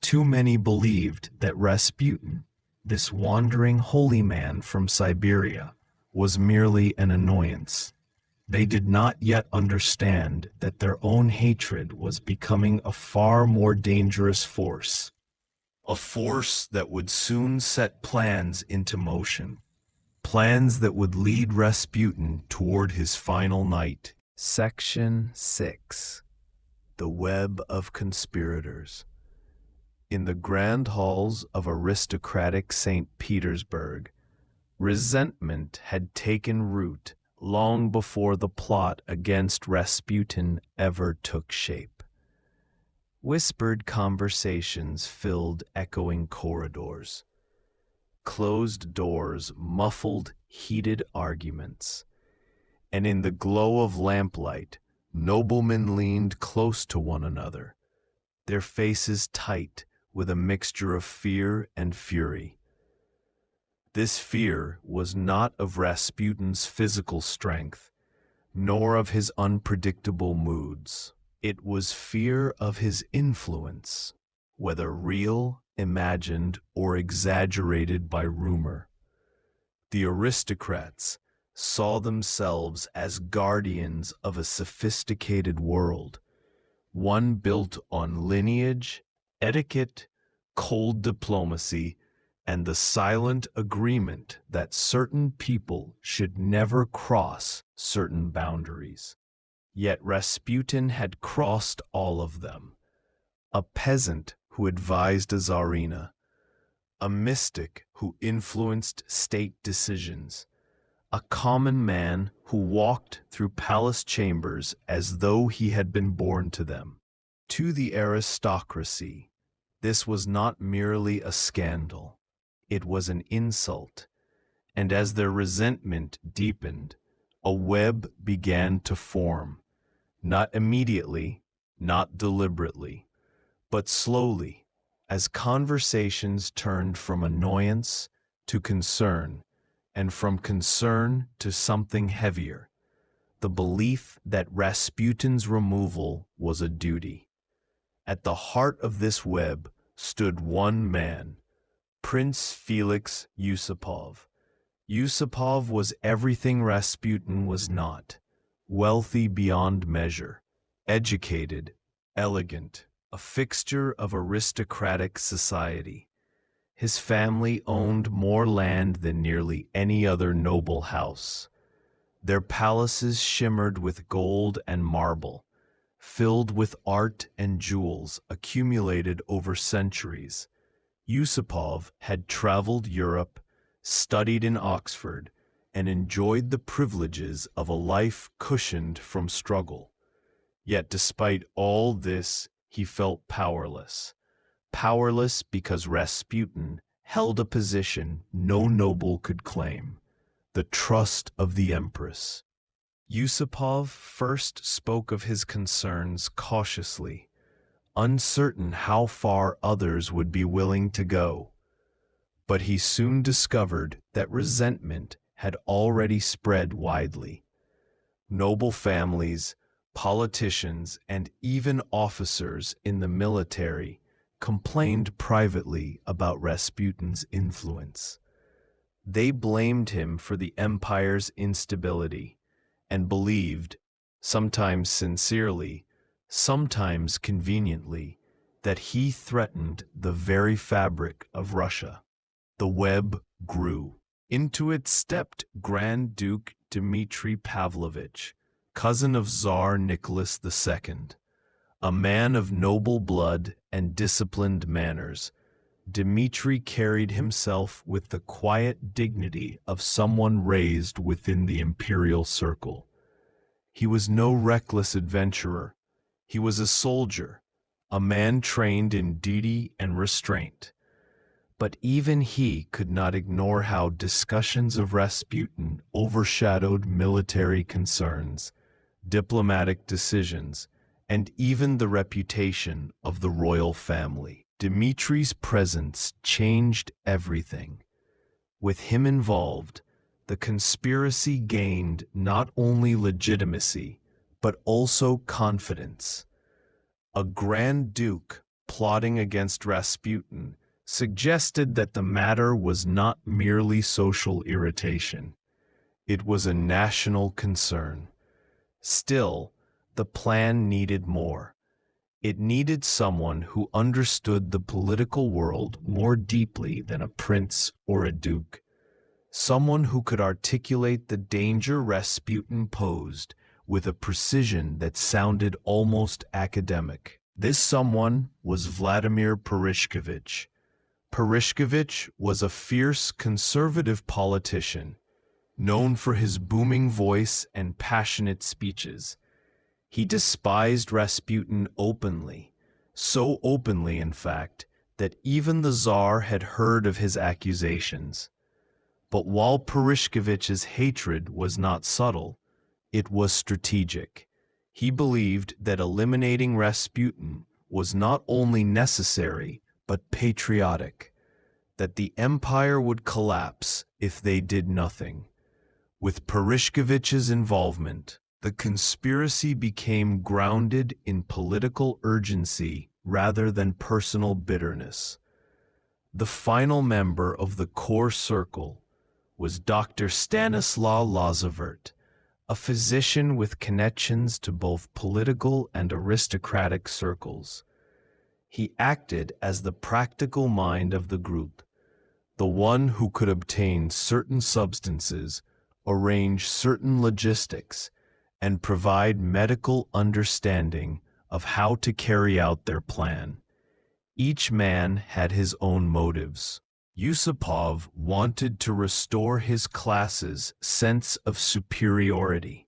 Too many believed that Rasputin, this wandering holy man from Siberia, was merely an annoyance. They did not yet understand that their own hatred was becoming a far more dangerous force. A force that would soon set plans into motion. Plans that would lead Rasputin toward his final night. Section 6. The Web of Conspirators. In the grand halls of aristocratic St. Petersburg, resentment had taken root long before the plot against Rasputin ever took shape. Whispered conversations filled echoing corridors. Closed doors muffled heated arguments. And in the glow of lamplight, noblemen leaned close to one another, their faces tight with a mixture of fear and fury. This fear was not of Rasputin's physical strength, nor of his unpredictable moods. It was fear of his influence, whether real, imagined, or exaggerated by rumor. The aristocrats saw themselves as guardians of a sophisticated world, one built on lineage, etiquette, cold diplomacy, and the silent agreement that certain people should never cross certain boundaries. Yet Rasputin had crossed all of them. A peasant who advised a Tsarina, a mystic who influenced state decisions, a common man who walked through palace chambers as though he had been born to them. To the aristocracy, this was not merely a scandal. It was an insult, and as their resentment deepened, a web began to form, not immediately, not deliberately, but slowly, as conversations turned from annoyance to concern, and from concern to something heavier, the belief that Rasputin's removal was a duty. At the heart of this web stood one man, Prince Felix Yusupov. Yusupov was everything Rasputin was not: wealthy beyond measure, educated, elegant, a fixture of aristocratic society. His family owned more land than nearly any other noble house. Their palaces shimmered with gold and marble, filled with art and jewels accumulated over centuries. Yusupov had traveled Europe, studied in Oxford, and enjoyed the privileges of a life cushioned from struggle. Yet despite all this, he felt powerless. Powerless because Rasputin held a position no noble could claim: the trust of the Empress. Yusupov first spoke of his concerns cautiously, uncertain how far others would be willing to go. But he soon discovered that resentment had already spread widely. Noble families, politicians, and even officers in the military complained privately about Rasputin's influence. They blamed him for the empire's instability and believed, sometimes sincerely, sometimes conveniently, that he threatened the very fabric of Russia. The web grew. Into it stepped Grand Duke Dmitry Pavlovich, cousin of Tsar Nicholas II, a man of noble blood and disciplined manners, Dmitri carried himself with the quiet dignity of someone raised within the imperial circle. He was no reckless adventurer. He was a soldier, a man trained in duty and restraint. But even he could not ignore how discussions of Rasputin overshadowed military concerns, diplomatic decisions, and even the reputation of the royal family. Dmitri's presence changed everything. With him involved, the conspiracy gained not only legitimacy, but also confidence. A Grand Duke plotting against Rasputin suggested that the matter was not merely social irritation. It was a national concern. Still, the plan needed more. It needed someone who understood the political world more deeply than a prince or a duke. Someone who could articulate the danger Rasputin posed with a precision that sounded almost academic. This someone was Vladimir Purishkevich. Purishkevich was a fierce conservative politician, known for his booming voice and passionate speeches. He despised Rasputin openly, so openly, in fact, that even the Tsar had heard of his accusations. But while Purishkevich's hatred was not subtle, it was strategic. He believed that eliminating Rasputin was not only necessary, but patriotic, that the empire would collapse if they did nothing. With Purishkevich's involvement, the conspiracy became grounded in political urgency rather than personal bitterness. The final member of the core circle was Dr. Stanislaw Lazavert, a physician with connections to both political and aristocratic circles. He acted as the practical mind of the group, the one who could obtain certain substances, arrange certain logistics, and provide medical understanding of how to carry out their plan. Each man had his own motives. Yusupov wanted to restore his class's sense of superiority.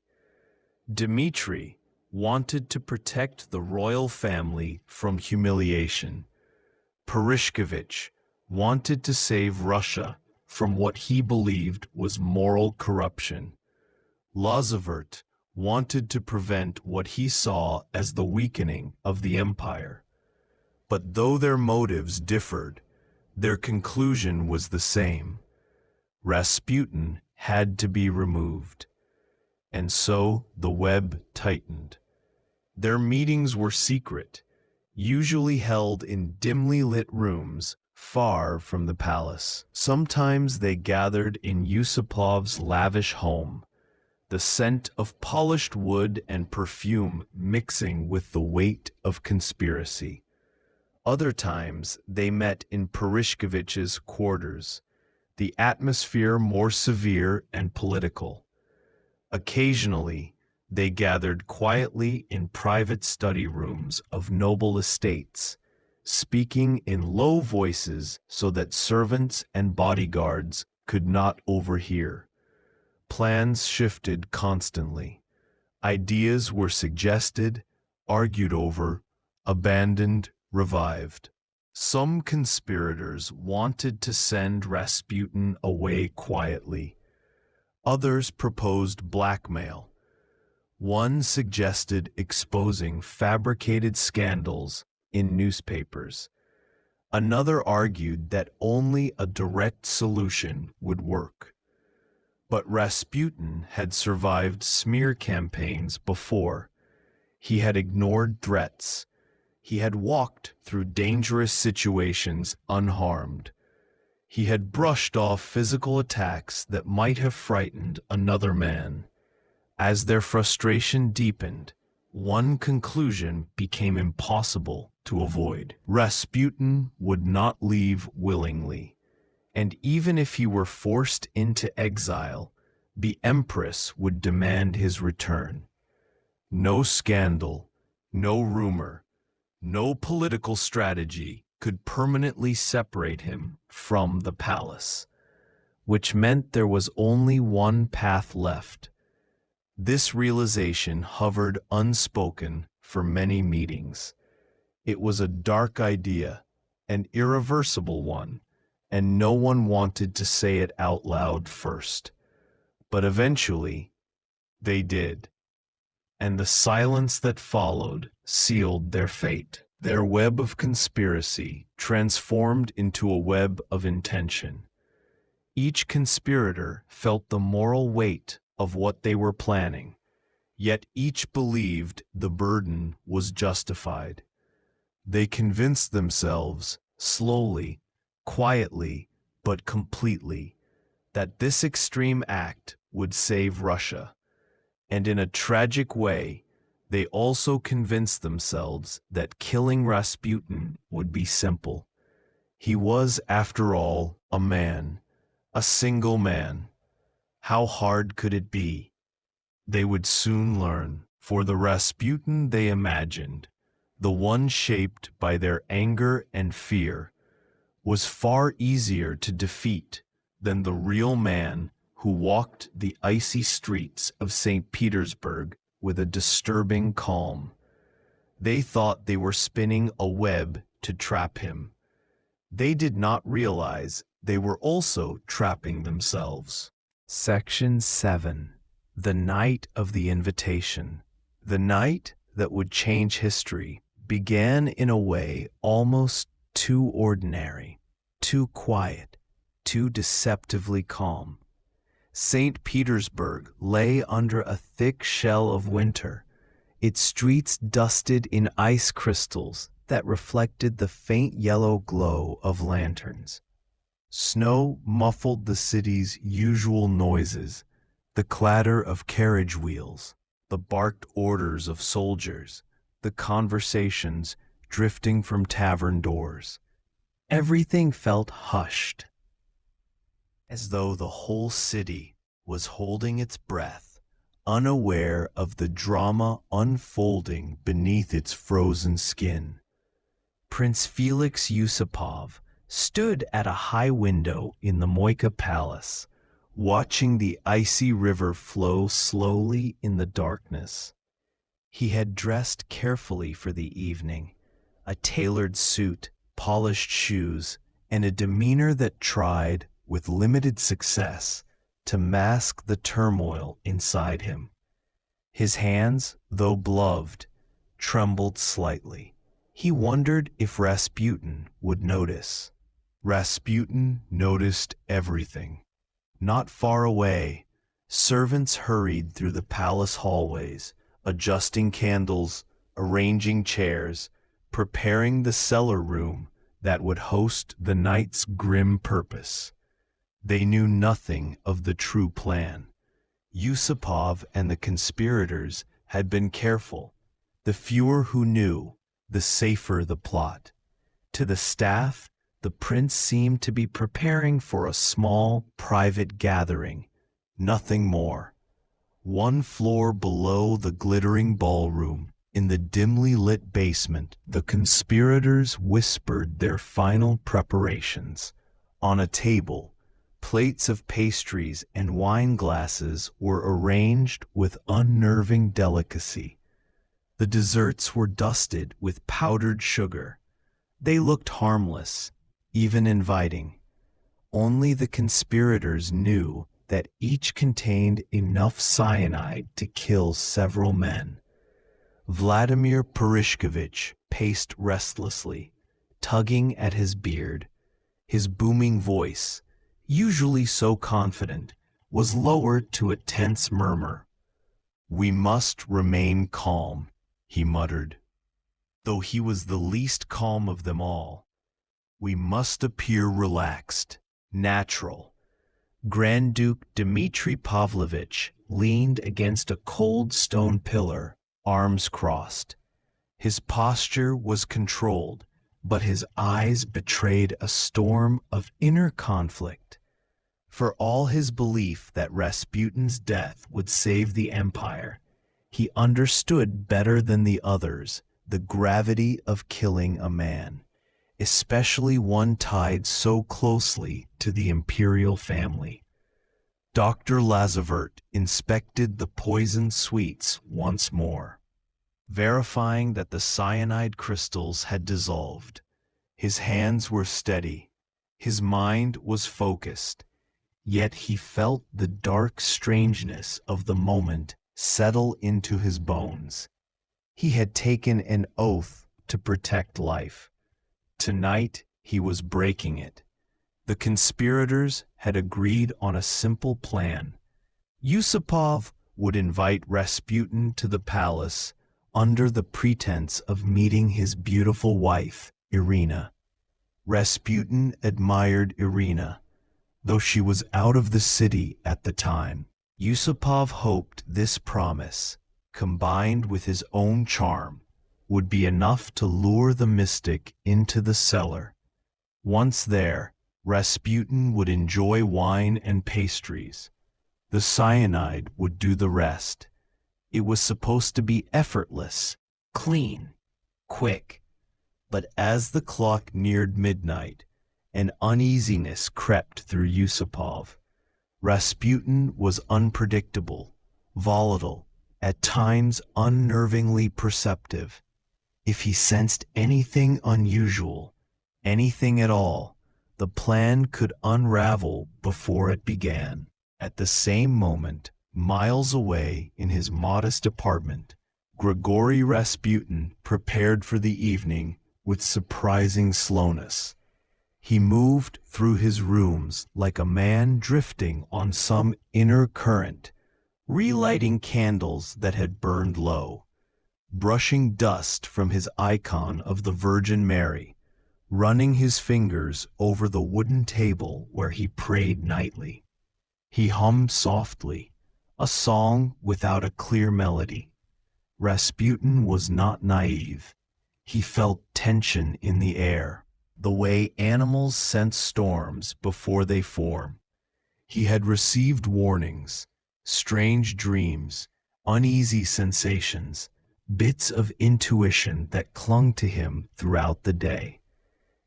Dmitri wanted to protect the royal family from humiliation. Purishkevich wanted to save Russia from what he believed was moral corruption. Lazavert wanted to prevent what he saw as the weakening of the empire. But though their motives differed, their conclusion was the same. Rasputin had to be removed. And so the web tightened. Their meetings were secret, usually held in dimly lit rooms far from the palace. Sometimes they gathered in Yusupov's lavish home, the scent of polished wood and perfume mixing with the weight of conspiracy. Other times they met in Purishkevich's quarters, the atmosphere more severe and political. Occasionally, they gathered quietly in private study rooms of noble estates, speaking in low voices so that servants and bodyguards could not overhear. Plans shifted constantly. Ideas were suggested, argued over, abandoned, revived. Some conspirators wanted to send Rasputin away quietly. Others proposed blackmail. One suggested exposing fabricated scandals in newspapers. Another argued that only a direct solution would work. But Rasputin had survived smear campaigns before. He had ignored threats. He had walked through dangerous situations unharmed. He had brushed off physical attacks that might have frightened another man. As their frustration deepened, one conclusion became impossible to avoid. Rasputin would not leave willingly, and even if he were forced into exile, the Empress would demand his return. No scandal, no rumor, no political strategy could permanently separate him from the palace, which meant there was only one path left. This realization hovered unspoken for many meetings. It was a dark idea, an irreversible one, and no one wanted to say it out loud first. But eventually, they did, and the silence that followed sealed their fate. Their web of conspiracy transformed into a web of intention. Each conspirator felt the moral weight of what they were planning, yet each believed the burden was justified. They convinced themselves, slowly, quietly, but completely, that this extreme act would save Russia. And in a tragic way, they also convinced themselves that killing Rasputin would be simple. He was, after all, a man, a single man. How hard could it be? They would soon learn, for the Rasputin they imagined, the one shaped by their anger and fear, was far easier to defeat than the real man who walked the icy streets of St. Petersburg with a disturbing calm. They thought they were spinning a web to trap him. They did not realize they were also trapping themselves. Section 7. The Night of the Invitation. The night that would change history began in a way almost too ordinary, too quiet, too deceptively calm. St. Petersburg lay under a thick shell of winter, its streets dusted in ice crystals that reflected the faint yellow glow of lanterns. Snow muffled the city's usual noises, the clatter of carriage wheels, the barked orders of soldiers, the conversations drifting from tavern doors. Everything felt hushed, as though the whole city was holding its breath, unaware of the drama unfolding beneath its frozen skin. Prince Felix Yusupov stood at a high window in the Moika Palace, watching the icy river flow slowly in the darkness. He had dressed carefully for the evening, a tailored suit, polished shoes, and a demeanor that tried, with limited success, to mask the turmoil inside him. His hands, though gloved, trembled slightly. He wondered if Rasputin would notice. Rasputin noticed everything. Not far away, servants hurried through the palace hallways, adjusting candles, arranging chairs, preparing the cellar room that would host the night's grim purpose. They knew nothing of the true plan. Yusupov and the conspirators had been careful. The fewer who knew, the safer the plot. To the staff, the prince seemed to be preparing for a small, private gathering, nothing more. One floor below the glittering ballroom, in the dimly lit basement, the conspirators whispered their final preparations. On a table, plates of pastries and wine glasses were arranged with unnerving delicacy. The desserts were dusted with powdered sugar. They looked harmless, even inviting. Only the conspirators knew that each contained enough cyanide to kill several men. Vladimir Perishkovich paced restlessly, tugging at his beard. His booming voice, usually so confident, was lowered to a tense murmur. "We must remain calm," he muttered. Though he was the least calm of them all, we must appear relaxed, natural. Grand Duke Dmitri Pavlovich leaned against a cold stone pillar, arms crossed. His posture was controlled, but his eyes betrayed a storm of inner conflict. For all his belief that Rasputin's death would save the empire, he understood better than the others the gravity of killing a man, especially one tied so closely to the imperial family. Dr. Lazavert inspected the poisoned sweets once more, verifying that the cyanide crystals had dissolved. His hands were steady, his mind was focused, yet he felt the dark strangeness of the moment settle into his bones. He had taken an oath to protect life. Tonight he was breaking it. The conspirators had agreed on a simple plan. Yusupov would invite Rasputin to the palace under the pretense of meeting his beautiful wife, Irina. Rasputin admired Irina, though she was out of the city at the time. Yusupov hoped this promise, combined with his own charm, would be enough to lure the mystic into the cellar. Once there, Rasputin would enjoy wine and pastries. The cyanide would do the rest. It was supposed to be effortless, clean, quick. But as the clock neared midnight, an uneasiness crept through Yusupov. Rasputin was unpredictable, volatile, at times unnervingly perceptive. If he sensed anything unusual, anything at all, the plan could unravel before it began. At the same moment, miles away in his modest apartment, Grigory Rasputin prepared for the evening with surprising slowness. He moved through his rooms like a man drifting on some inner current, relighting candles that had burned low, brushing dust from his icon of the Virgin Mary, running his fingers over the wooden table where he prayed nightly. He hummed softly, a song without a clear melody. Rasputin was not naive. He felt tension in the air, the way animals sense storms before they form. He had received warnings, strange dreams, uneasy sensations, bits of intuition that clung to him throughout the day.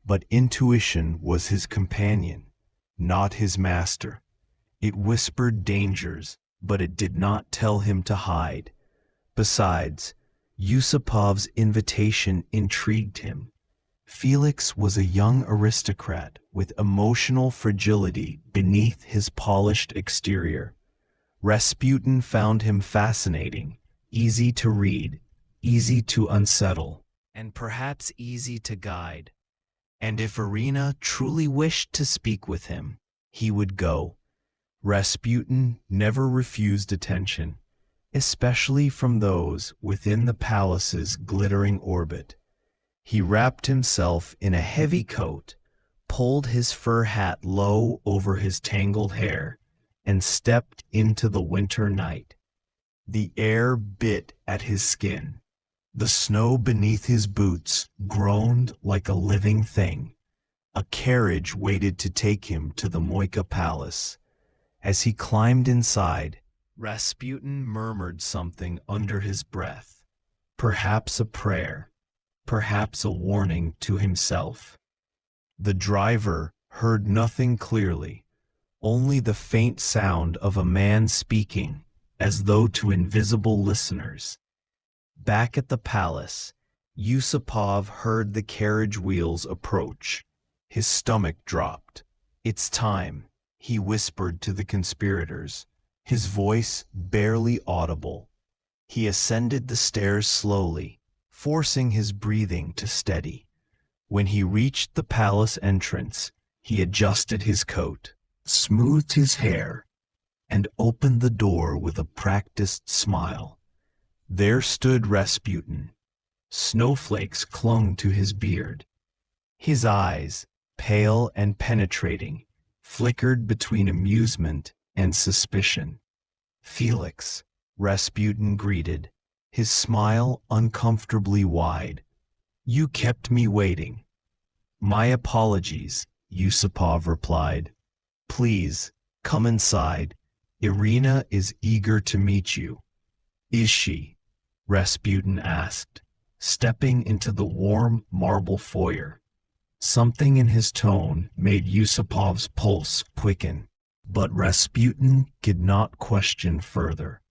But intuition was his companion, not his master. It whispered dangers, but it did not tell him to hide. Besides, Yusupov's invitation intrigued him. Felix was a young aristocrat with emotional fragility beneath his polished exterior. Rasputin found him fascinating, easy to read, easy to unsettle, and perhaps easy to guide. And if Irina truly wished to speak with him, he would go. Rasputin never refused attention, especially from those within the palace's glittering orbit. He wrapped himself in a heavy coat, pulled his fur hat low over his tangled hair, and stepped into the winter night. The air bit at his skin. The snow beneath his boots groaned like a living thing. A carriage waited to take him to the Moika Palace. As he climbed inside, Rasputin murmured something under his breath, perhaps a prayer, perhaps a warning to himself. The driver heard nothing clearly, only the faint sound of a man speaking, as though to invisible listeners. Back at the palace, Yusupov heard the carriage wheels approach. His stomach dropped. "It's time," he whispered to the conspirators, his voice barely audible. He ascended the stairs slowly, forcing his breathing to steady. When he reached the palace entrance, he adjusted his coat, smoothed his hair, and opened the door with a practiced smile. There stood Rasputin. Snowflakes clung to his beard. His eyes, pale and penetrating, flickered between amusement and suspicion. "Felix," Rasputin greeted, his smile uncomfortably wide. "You kept me waiting." "My apologies," Yusupov replied. "Please, come inside. Irina is eager to meet you." "Is she?" Rasputin asked, stepping into the warm marble foyer. Something in his tone made Yusupov's pulse quicken, but Rasputin did not question further.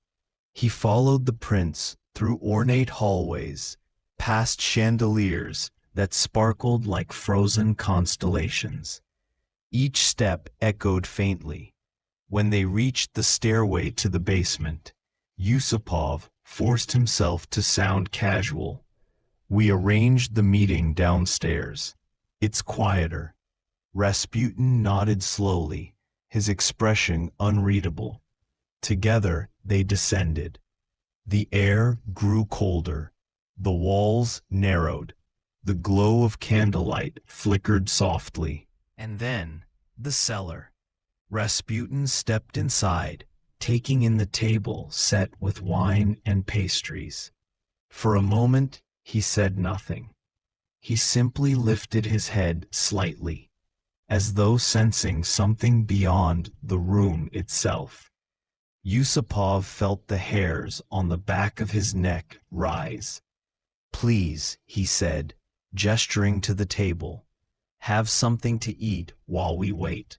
He followed the prince through ornate hallways, past chandeliers that sparkled like frozen constellations. Each step echoed faintly. When they reached the stairway to the basement, Yusupov forced himself to sound casual. "We arranged the meeting downstairs. It's quieter." Rasputin nodded slowly, his expression unreadable. Together they descended. The air grew colder. The walls narrowed. The glow of candlelight flickered softly. And then, the cellar. Rasputin stepped inside, taking in the table set with wine and pastries. For a moment, he said nothing. He simply lifted his head slightly, as though sensing something beyond the room itself. Yusupov felt the hairs on the back of his neck rise. "Please," he said, gesturing to the table, "have something to eat while we wait."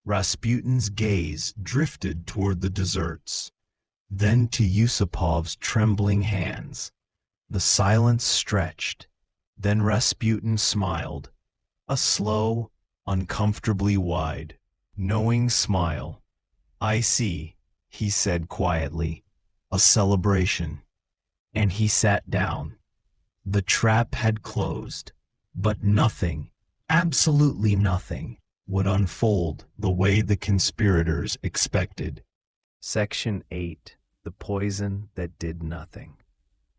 Rasputin's gaze drifted toward the desserts, then to Yusupov's trembling hands. The silence stretched. Then Rasputin smiled, a slow, uncomfortably wide, knowing smile. "I see," he said quietly, "a celebration." And he sat down. The trap had closed, but nothing, absolutely nothing, would unfold the way the conspirators expected. Section 8. The Poison That Did Nothing.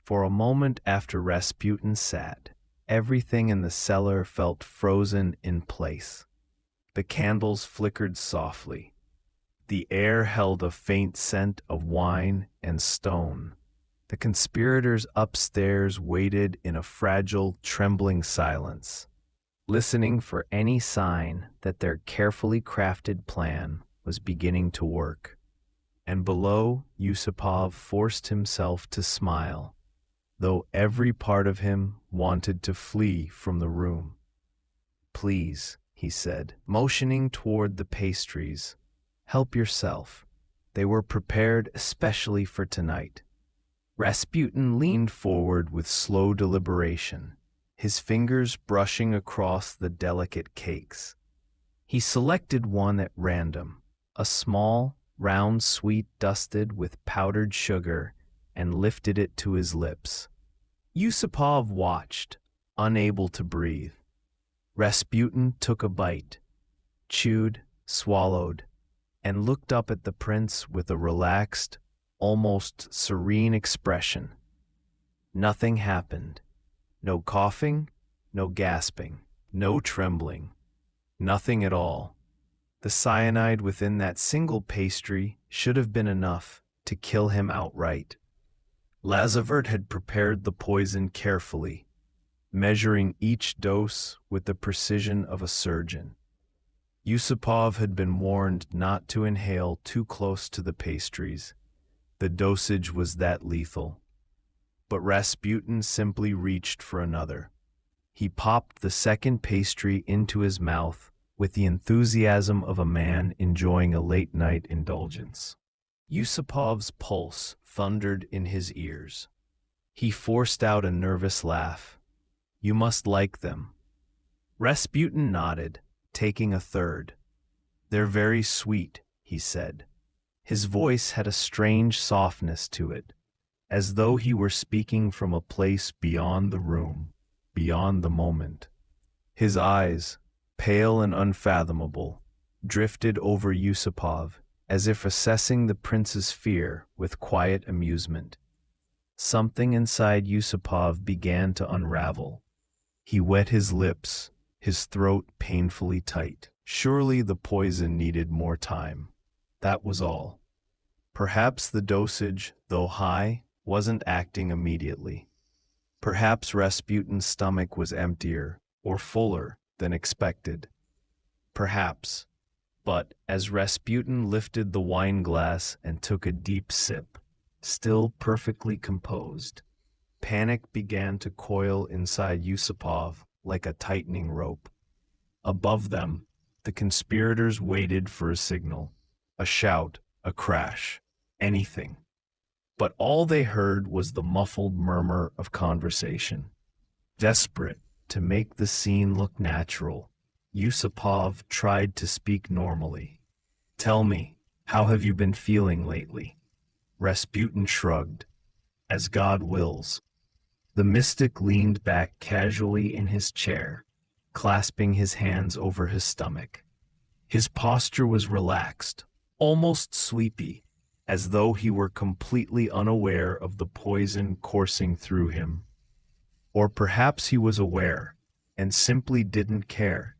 For a moment after Rasputin sat, everything in the cellar felt frozen in place. The candles flickered softly. The air held a faint scent of wine and stone. The conspirators upstairs waited in a fragile, trembling silence, listening for any sign that their carefully crafted plan was beginning to work. And below, Yusupov forced himself to smile, though every part of him wanted to flee from the room. "Please," he said, motioning toward the pastries, "help yourself. They were prepared especially for tonight." Rasputin leaned forward with slow deliberation, his fingers brushing across the delicate cakes. He selected one at random, a small, round sweet dusted with powdered sugar, and lifted it to his lips. Yusupov watched, unable to breathe. Rasputin took a bite, chewed, swallowed, and looked up at the prince with a relaxed, almost serene expression. Nothing happened. No coughing, no gasping, no trembling. Nothing at all. The cyanide within that single pastry should have been enough to kill him outright. Lazavert had prepared the poison carefully, measuring each dose with the precision of a surgeon. Yusupov had been warned not to inhale too close to the pastries. The dosage was that lethal. But Rasputin simply reached for another. He popped the second pastry into his mouth with the enthusiasm of a man enjoying a late-night indulgence. Yusupov's pulse thundered in his ears. He forced out a nervous laugh. "You must like them." Rasputin nodded, taking a third. "They're very sweet," he said. His voice had a strange softness to it, as though he were speaking from a place beyond the room, beyond the moment. His eyes, pale and unfathomable, drifted over Yusupov, as if assessing the prince's fear with quiet amusement. Something inside Yusupov began to unravel. He wet his lips, his throat painfully tight. Surely the poison needed more time. That was all. Perhaps the dosage, though high, wasn't acting immediately. Perhaps Rasputin's stomach was emptier or fuller than expected. Perhaps. But as Rasputin lifted the wine glass and took a deep sip, still perfectly composed, panic began to coil inside Yusupov like a tightening rope. Above them, the conspirators waited for a signal, a shout, a crash, anything. But all they heard was the muffled murmur of conversation. Desperate to make the scene look natural, Yusupov tried to speak normally. "Tell me, how have you been feeling lately?" Rasputin shrugged. "As God wills." The mystic leaned back casually in his chair, clasping his hands over his stomach. His posture was relaxed, almost sleepy, as though he were completely unaware of the poison coursing through him. Or perhaps he was aware, and simply didn't care.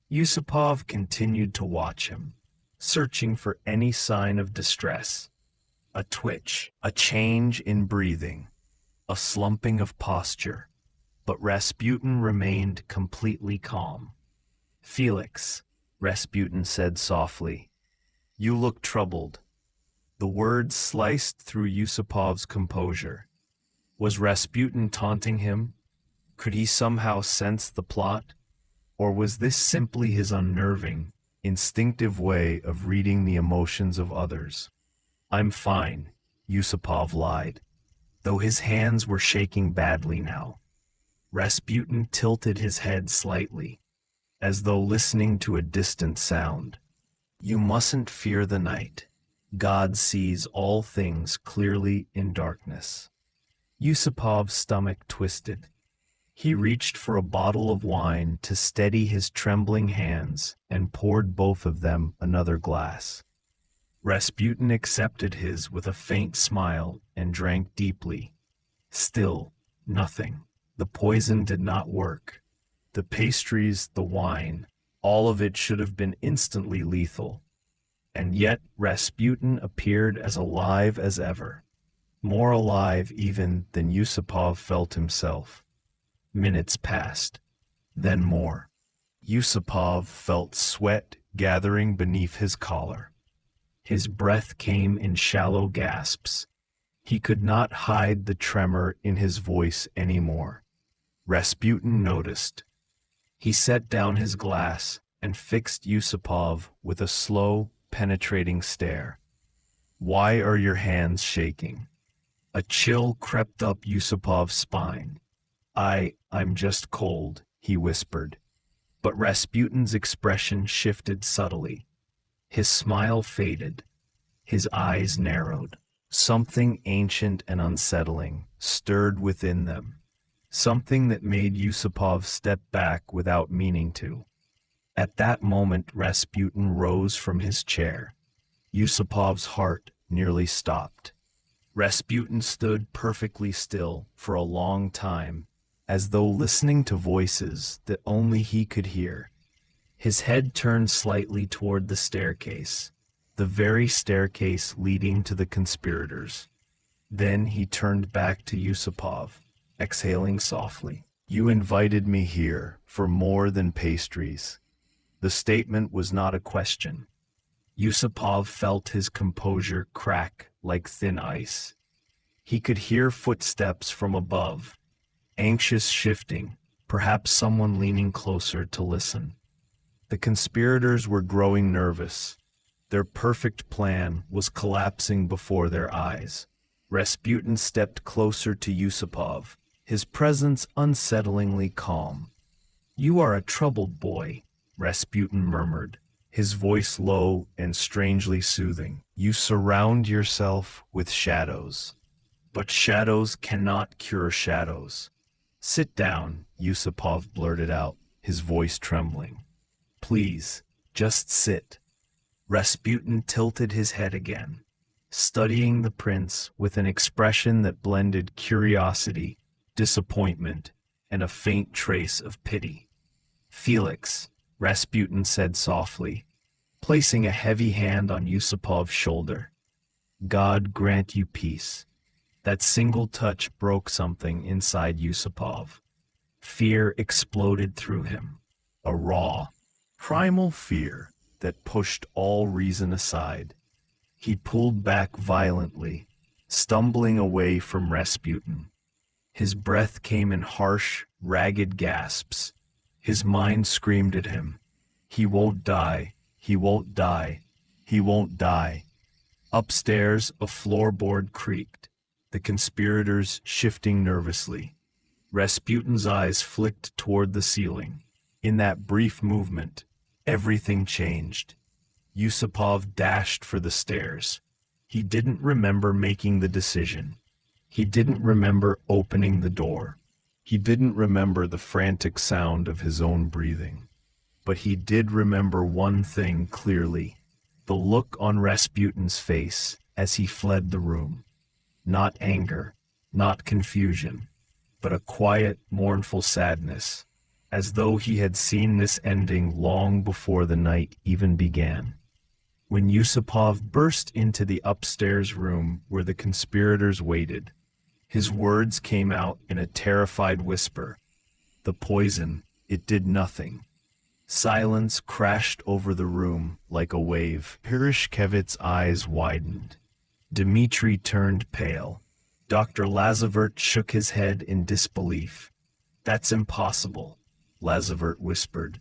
Yusupov continued to watch him, searching for any sign of distress. A twitch, a change in breathing, a slumping of posture. But Rasputin remained completely calm. "Felix," Rasputin said softly, "you look troubled." The words sliced through Yusupov's composure. Was Rasputin taunting him? Could he somehow sense the plot? Or was this simply his unnerving, instinctive way of reading the emotions of others? "I'm fine," Yusupov lied, though his hands were shaking badly now. Rasputin tilted his head slightly, as though listening to a distant sound. "You mustn't fear the night. God sees all things clearly in darkness." Yusupov's stomach twisted. He reached for a bottle of wine to steady his trembling hands and poured both of them another glass. Rasputin accepted his with a faint smile and drank deeply. Still, nothing. The poison did not work. The pastries, the wine, all of it should have been instantly lethal. And yet Rasputin appeared as alive as ever. More alive even than Yusupov felt himself. Minutes passed, then more. Yusupov felt sweat gathering beneath his collar. His breath came in shallow gasps. He could not hide the tremor in his voice anymore. Rasputin noticed. He set down his glass and fixed Yusupov with a slow, penetrating stare. "Why are your hands shaking?" A chill crept up Yusupov's spine. I'm just cold," he whispered. But Rasputin's expression shifted subtly. His smile faded. His eyes narrowed. Something ancient and unsettling stirred within them. Something that made Yusupov step back without meaning to. At that moment Rasputin rose from his chair. Yusupov's heart nearly stopped. Rasputin stood perfectly still for a long time, as though listening to voices that only he could hear. His head turned slightly toward the staircase, the very staircase leading to the conspirators. Then he turned back to Yusupov, exhaling softly. "You invited me here for more than pastries." The statement was not a question. Yusupov felt his composure crack like thin ice. He could hear footsteps from above, anxious shifting, perhaps someone leaning closer to listen. The conspirators were growing nervous. Their perfect plan was collapsing before their eyes. Rasputin stepped closer to Yusupov, his presence unsettlingly calm. "You are a troubled boy," Rasputin murmured, his voice low and strangely soothing. "You surround yourself with shadows. But shadows cannot cure shadows." "Sit down," Yusupov blurted out, his voice trembling. "Please, just sit." Rasputin tilted his head again, studying the prince with an expression that blended curiosity, disappointment, and a faint trace of pity. "Felix," Rasputin said softly, placing a heavy hand on Yusupov's shoulder. "God grant you peace." That single touch broke something inside Yusupov. Fear exploded through him, a raw, primal fear that pushed all reason aside. He pulled back violently, stumbling away from Rasputin. His breath came in harsh, ragged gasps. His mind screamed at him. He won't die. He won't die. He won't die. Upstairs, a floorboard creaked, the conspirators shifting nervously. Rasputin's eyes flicked toward the ceiling. In that brief movement, everything changed. Yusupov dashed for the stairs. He didn't remember making the decision. He didn't remember opening the door. He didn't remember the frantic sound of his own breathing. But he did remember one thing clearly: the look on Rasputin's face as he fled the room. Not anger, not confusion, but a quiet, mournful sadness, as though he had seen this ending long before the night even began. When Yusupov burst into the upstairs room where the conspirators waited, his words came out in a terrified whisper. The poison, it did nothing. Silence crashed over the room like a wave. Purishkevich's eyes widened. Dmitri turned pale. Dr. Lazavert shook his head in disbelief. "That's impossible," Lazavert whispered.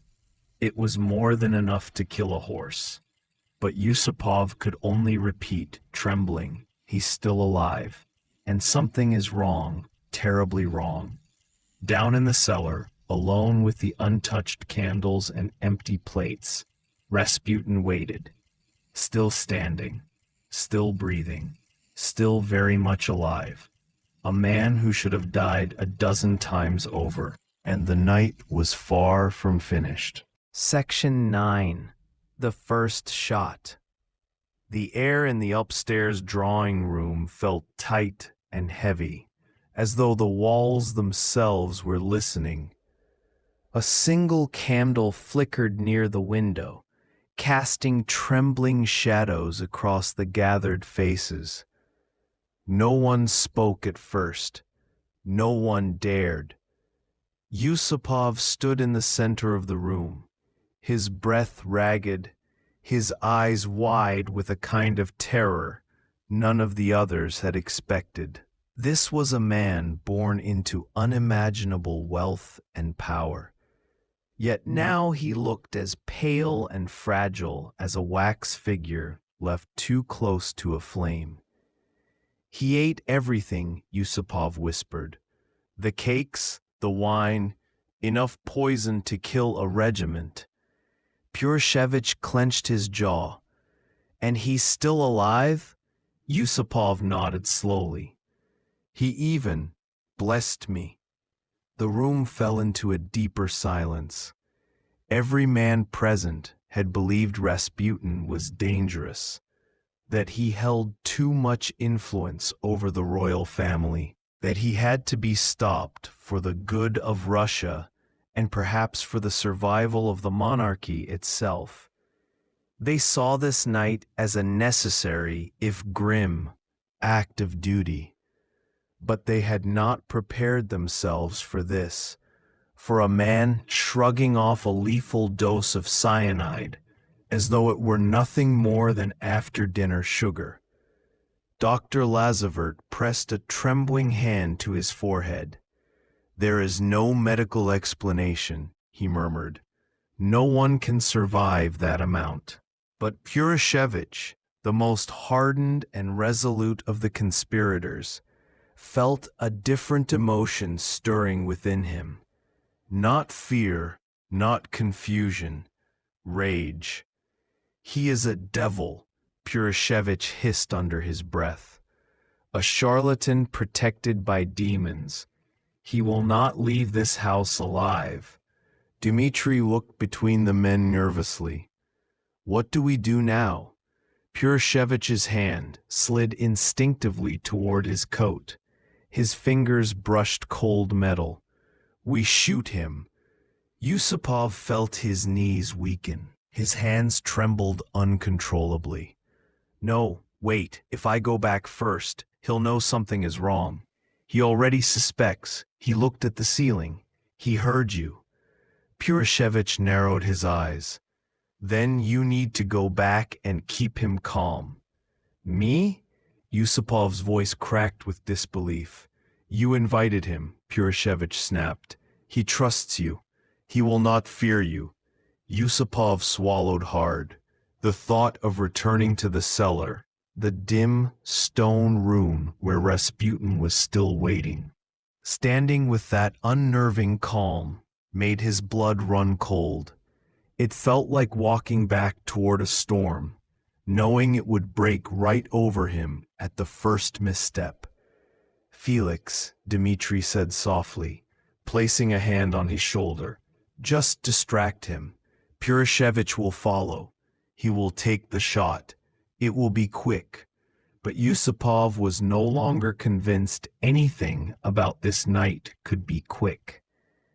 "It was more than enough to kill a horse." But Yusupov could only repeat, trembling, "He's still alive. And something is wrong, terribly wrong." Down in the cellar, alone with the untouched candles and empty plates, Rasputin waited, still standing, still breathing, still very much alive. A man who should have died a dozen times over, and the night was far from finished. Section 9. The First Shot. The air in the upstairs drawing room felt tight and heavy, as though the walls themselves were listening. A single candle flickered near the window, casting trembling shadows across the gathered faces. No one spoke at first. No one dared. Yusupov stood in the center of the room, his breath ragged, his eyes wide with a kind of terror none of the others had expected. This was a man born into unimaginable wealth and power. Yet now he looked as pale and fragile as a wax figure left too close to a flame. "He ate everything," Yusupov whispered. "The cakes, the wine, enough poison to kill a regiment." Purishevich clenched his jaw. "And he's still alive?" Yusupov nodded slowly. "He even blessed me." The room fell into a deeper silence. Every man present had believed Rasputin was dangerous, that he held too much influence over the royal family, that he had to be stopped for the good of Russia and perhaps for the survival of the monarchy itself. They saw this night as a necessary, if grim, act of duty. But they had not prepared themselves for this, for a man shrugging off a lethal dose of cyanide, as though it were nothing more than after-dinner sugar. Dr. Lazavert pressed a trembling hand to his forehead. "There is no medical explanation," he murmured. "No one can survive that amount." But Purishevich, the most hardened and resolute of the conspirators, felt a different emotion stirring within him. Not fear, not confusion, rage. "He is a devil," Purishevich hissed under his breath. "A charlatan protected by demons. He will not leave this house alive." Dmitri looked between the men nervously. "What do we do now?" Purishevich's hand slid instinctively toward his coat. His fingers brushed cold metal. "We shoot him." Yusupov felt his knees weaken. His hands trembled uncontrollably. "No, wait. If I go back first, he'll know something is wrong. He already suspects. He looked at the ceiling. He heard you." Purishevich narrowed his eyes. "Then you need to go back and keep him calm." "Me?" Yusupov's voice cracked with disbelief. You invited him, Purishevich snapped. He trusts you. He will not fear you. Yusupov swallowed hard. The thought of returning to the cellar, the dim stone room where Rasputin was still waiting, standing with that unnerving calm, made his blood run cold. It felt like walking back toward a storm, knowing it would break right over him at the first misstep. "Felix," Dmitri said softly, placing a hand on his shoulder, "just distract him. Purishevich will follow. He will take the shot. It will be quick." But Yusupov was no longer convinced anything about this night could be quick.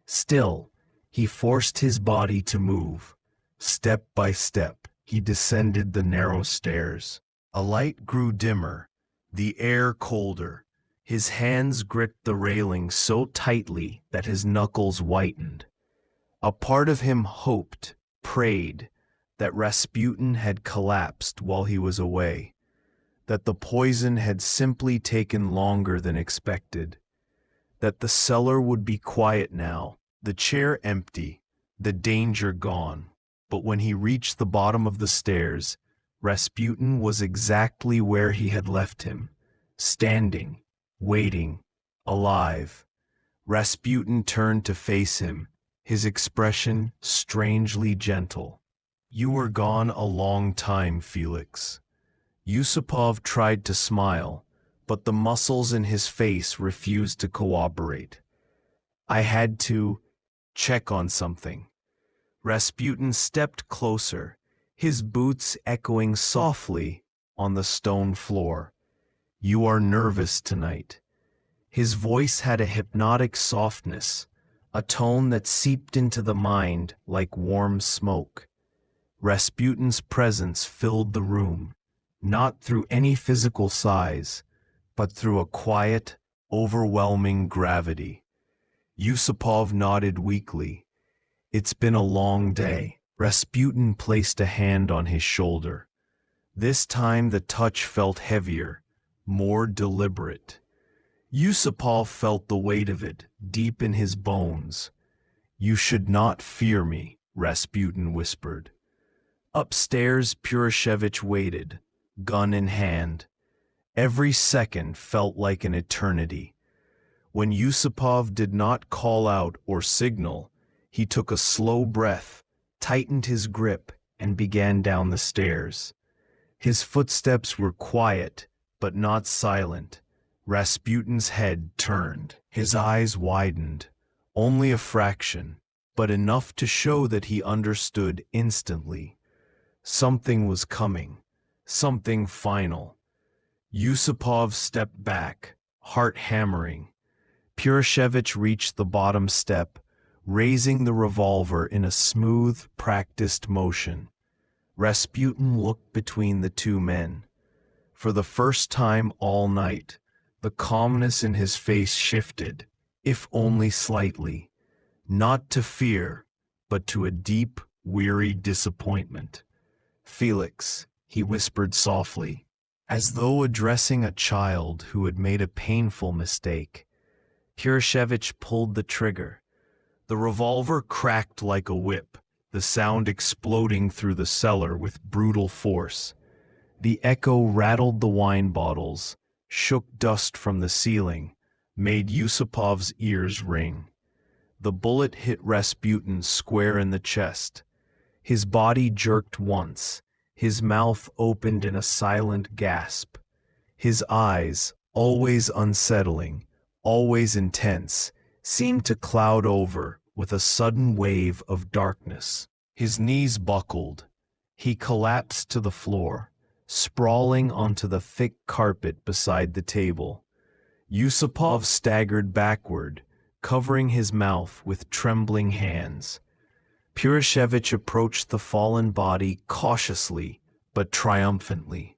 Still, he forced his body to move. Step by step, he descended the narrow stairs. A light grew dimmer, the air colder. His hands gripped the railing so tightly that his knuckles whitened. A part of him hoped, prayed, that Rasputin had collapsed while he was away, that the poison had simply taken longer than expected, that the cellar would be quiet now, the chair empty, the danger gone. But when he reached the bottom of the stairs, Rasputin was exactly where he had left him, standing, waiting, alive. Rasputin turned to face him, his expression strangely gentle. "You were gone a long time, Felix." Yusupov tried to smile, but the muscles in his face refused to cooperate. "I had to check on something." Rasputin stepped closer, his boots echoing softly on the stone floor. "You are nervous tonight." His voice had a hypnotic softness, a tone that seeped into the mind like warm smoke. Rasputin's presence filled the room, not through any physical size, but through a quiet, overwhelming gravity. Yusupov nodded weakly. "It's been a long day." Rasputin placed a hand on his shoulder. This time the touch felt heavier, more deliberate. Yusupov felt the weight of it deep in his bones. "You should not fear me," Rasputin whispered. Upstairs, Purishevich waited, gun in hand. Every second felt like an eternity. When Yusupov did not call out or signal, he took a slow breath, tightened his grip, and began down the stairs. His footsteps were quiet, but not silent. Rasputin's head turned, his eyes widened, only a fraction, but enough to show that he understood instantly. Something was coming, something final. Yusupov stepped back, heart hammering. Purishevich reached the bottom step, raising the revolver in a smooth, practiced motion. Rasputin looked between the two men. For the first time all night, the calmness in his face shifted, if only slightly, not to fear, but to a deep, weary disappointment. "Felix," he whispered softly, as though addressing a child who had made a painful mistake. Purishevich pulled the trigger. The revolver cracked like a whip, the sound exploding through the cellar with brutal force. The echo rattled the wine bottles, shook dust from the ceiling, made Yusupov's ears ring. The bullet hit Rasputin square in the chest. His body jerked once, his mouth opened in a silent gasp. His eyes, always unsettling, always intense, seemed to cloud over with a sudden wave of darkness. His knees buckled. He collapsed to the floor, sprawling onto the thick carpet beside the table. Yusupov staggered backward, covering his mouth with trembling hands. Purishevich approached the fallen body cautiously, but triumphantly.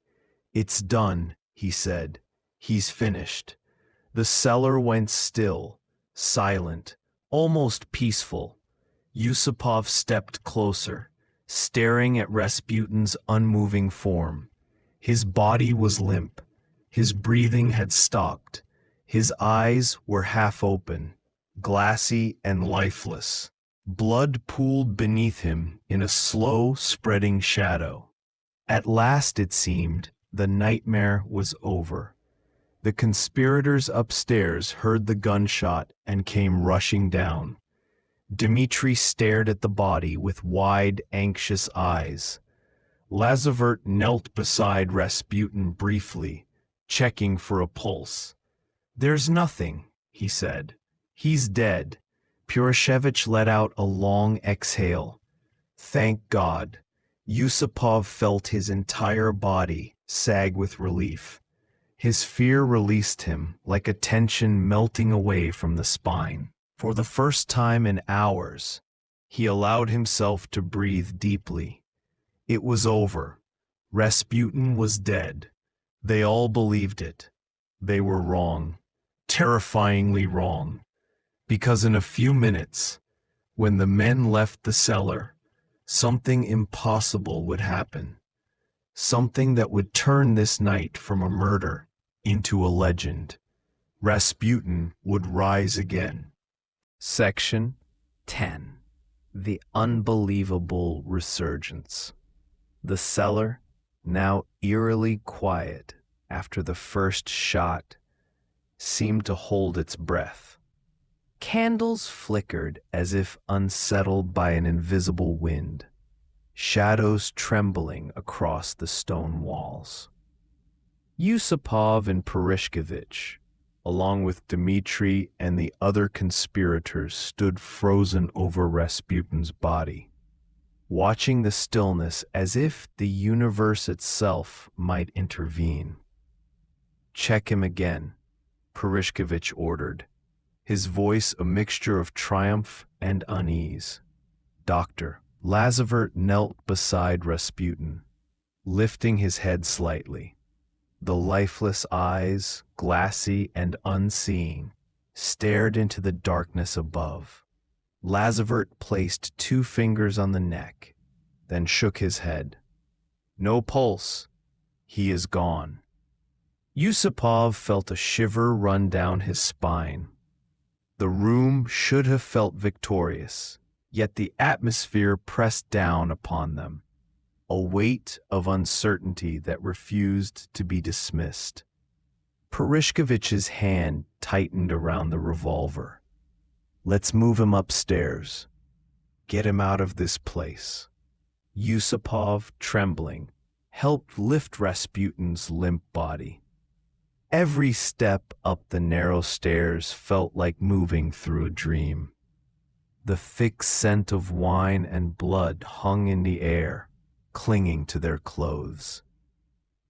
"It's done," he said. "He's finished." The cellar went still, silent, almost peaceful. Yusupov stepped closer, staring at Rasputin's unmoving form. His body was limp. His breathing had stopped. His eyes were half open, glassy and lifeless. Blood pooled beneath him in a slow, spreading shadow. At last, it seemed, the nightmare was over. The conspirators upstairs heard the gunshot and came rushing down. Dmitri stared at the body with wide, anxious eyes. Lazavert knelt beside Rasputin briefly, checking for a pulse. "There's nothing," he said. "He's dead." Purishevich let out a long exhale. Thank God. Yusupov felt his entire body sag with relief. His fear released him, like a tension melting away from the spine. For the first time in hours, he allowed himself to breathe deeply. It was over. Rasputin was dead. They all believed it. They were wrong. Terrifyingly wrong. Because in a few minutes, when the men left the cellar, something impossible would happen. Something that would turn this night from a murder into a legend. Rasputin would rise again. Section 10. The Unbelievable Resurgence. The cellar, now eerily quiet after the first shot, seemed to hold its breath. Candles flickered as if unsettled by an invisible wind, shadows trembling across the stone walls. Yusupov and Purishkevich, along with Dmitri and the other conspirators, stood frozen over Rasputin's body, watching the stillness as if the universe itself might intervene. "Check him again," Purishkevich ordered, his voice a mixture of triumph and unease. "Doctor." Lazavert knelt beside Rasputin, lifting his head slightly. The lifeless eyes, glassy and unseeing, stared into the darkness above. Lazavert placed 2 fingers on the neck, then shook his head. "No pulse. He is gone." Yusupov felt a shiver run down his spine. The room should have felt victorious, yet the atmosphere pressed down upon them, a weight of uncertainty that refused to be dismissed. Purishkevich's hand tightened around the revolver. "Let's move him upstairs. Get him out of this place." Yusupov, trembling, helped lift Rasputin's limp body. Every step up the narrow stairs felt like moving through a dream. The thick scent of wine and blood hung in the air, clinging to their clothes.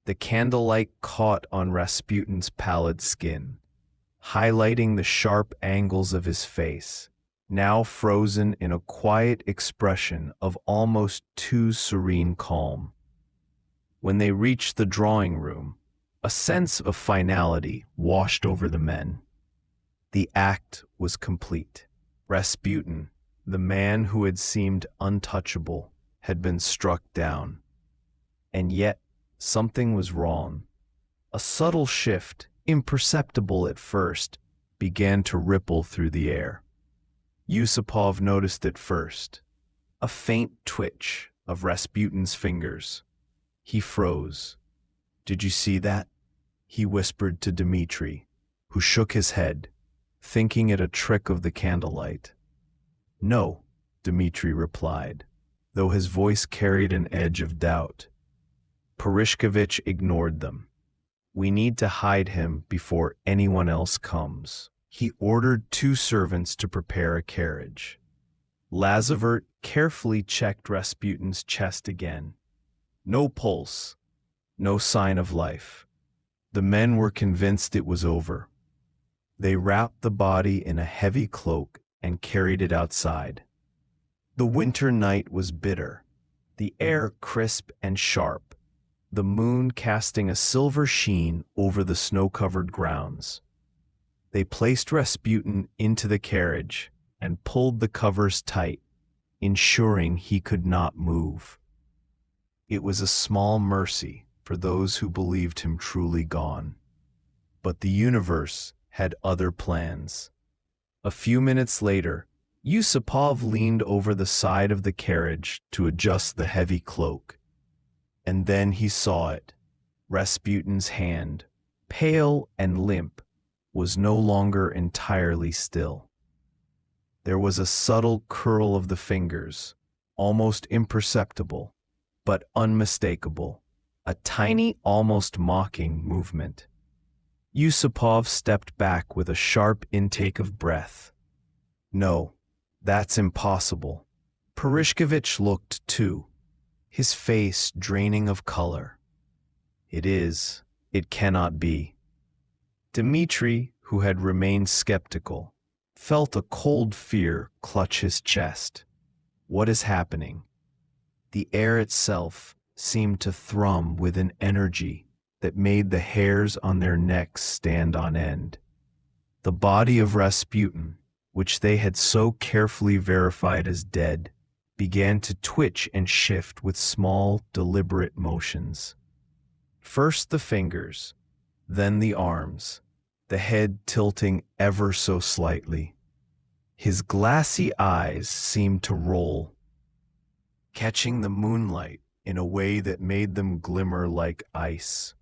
The candlelight caught on Rasputin's pallid skin, highlighting the sharp angles of his face, now frozen in a quiet expression of almost too serene calm. When they reached the drawing room, a sense of finality washed over the men. The act was complete. Rasputin, the man who had seemed untouchable, had been struck down. And yet, something was wrong. A subtle shift, imperceptible at first, began to ripple through the air. Yusupov noticed it first, a faint twitch of Rasputin's fingers. He froze. "Did you see that?" he whispered to Dmitri, who shook his head, thinking it a trick of the candlelight. "No," Dmitri replied, though his voice carried an edge of doubt. Purishkevich ignored them. "We need to hide him before anyone else comes." He ordered 2 servants to prepare a carriage. Lazavert carefully checked Rasputin's chest again. No pulse, no sign of life. The men were convinced it was over. They wrapped the body in a heavy cloak and carried it outside. The winter night was bitter, the air crisp and sharp, the moon casting a silver sheen over the snow-covered grounds. They placed Rasputin into the carriage and pulled the covers tight, ensuring he could not move. It was a small mercy for those who believed him truly gone. But the universe had other plans. A few minutes later, Yusupov leaned over the side of the carriage to adjust the heavy cloak. And then he saw it. Rasputin's hand, pale and limp, was no longer entirely still. There was a subtle curl of the fingers, almost imperceptible, but unmistakable, a tiny, almost mocking movement. Yusupov stepped back with a sharp intake of breath. No, that's impossible. Purishkevich looked too, his face draining of color. It cannot be. Dmitri, who had remained skeptical, felt a cold fear clutch his chest. What is happening? The air itself seemed to thrum with an energy that made the hairs on their necks stand on end. The body of Rasputin, which they had so carefully verified as dead, began to twitch and shift with small, deliberate motions. First the fingers, then the arms, the head tilting ever so slightly. His glassy eyes seemed to roll, catching the moonlight in a way that made them glimmer like ice.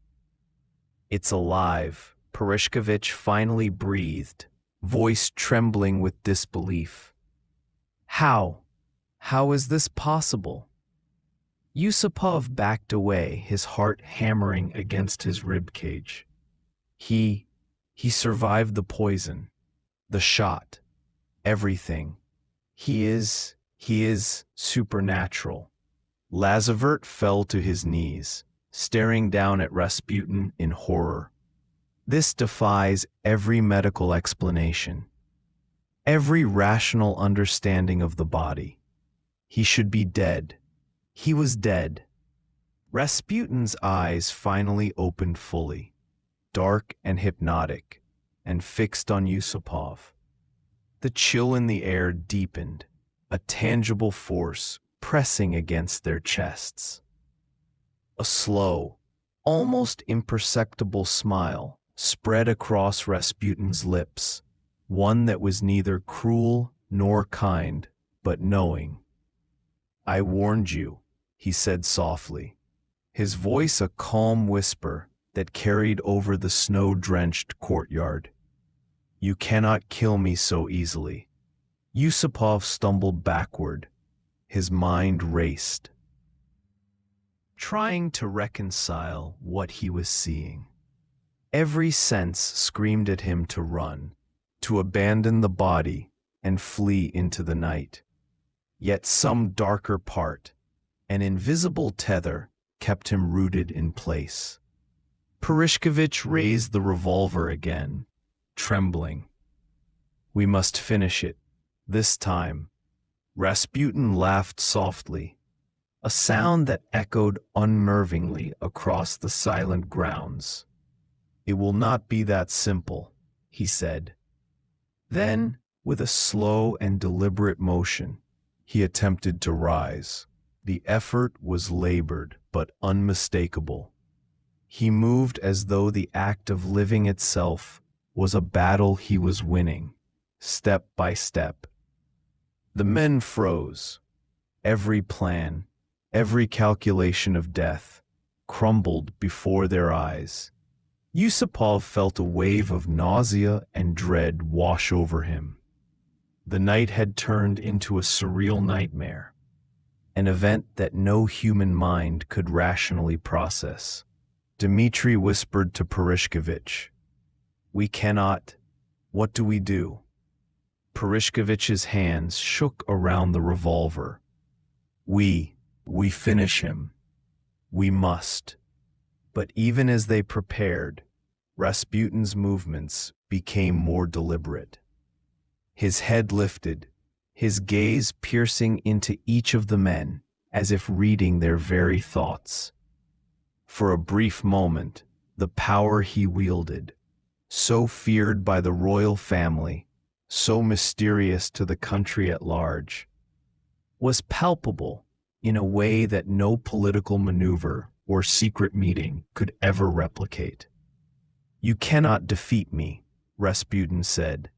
It's alive, Purishkevich finally breathed, voice trembling with disbelief. How? How is this possible? Yusupov backed away, his heart hammering against his ribcage. He survived the poison, the shot, everything. He is supernatural. Lazavert fell to his knees, staring down at Rasputin in horror. This defies every medical explanation, every rational understanding of the body. He should be dead. He was dead. Rasputin's eyes finally opened fully, dark and hypnotic, and fixed on Yusupov. The chill in the air deepened, a tangible force pressing against their chests. A slow, almost imperceptible smile spread across Rasputin's lips, one that was neither cruel nor kind, but knowing. I warned you, he said softly, his voice a calm whisper that carried over the snow-drenched courtyard. You cannot kill me so easily. Yusupov stumbled backward. His mind raced, trying to reconcile what he was seeing. Every sense screamed at him to run, to abandon the body and flee into the night. Yet some darker part, an invisible tether, kept him rooted in place. Purishkevich raised the revolver again, trembling. We must finish it, this time. Rasputin laughed softly, a sound that echoed unnervingly across the silent grounds. It will not be that simple, he said. Then, with a slow and deliberate motion, he attempted to rise. The effort was labored but unmistakable. He moved as though the act of living itself was a battle he was winning, step by step. The men froze. Every plan, every calculation of death, crumbled before their eyes. Yusupov felt a wave of nausea and dread wash over him. The night had turned into a surreal nightmare, an event that no human mind could rationally process. Dmitri whispered to Purishkevich, We cannot. What do we do? Purishkevich's hands shook around the revolver. We finish him. We must. But even as they prepared, Rasputin's movements became more deliberate. His head lifted, his gaze piercing into each of the men, as if reading their very thoughts. For a brief moment, the power he wielded, so feared by the royal family, so mysterious to the country at large, was palpable in a way that no political maneuver or secret meeting could ever replicate. You cannot defeat me, Rasputin said,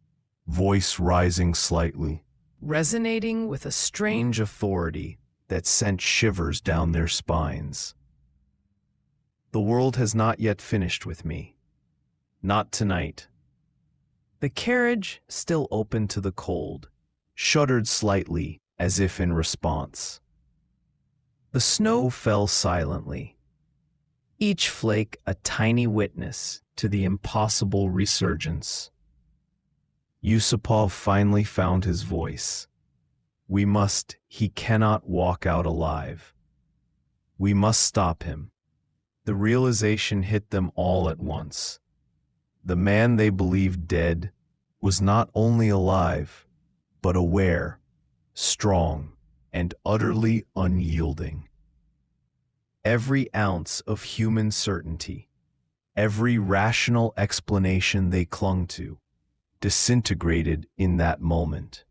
voice rising slightly, resonating with a strange authority that sent shivers down their spines. The world has not yet finished with me. Not tonight. The carriage, still open to the cold, shuddered slightly as if in response. The snow fell silently, each flake a tiny witness to the impossible resurgence. Yusupov finally found his voice. He cannot walk out alive. We must stop him. The realization hit them all at once. The man they believed dead was not only alive, but aware, strong, and utterly unyielding. Every ounce of human certainty, every rational explanation they clung to, disintegrated in that moment.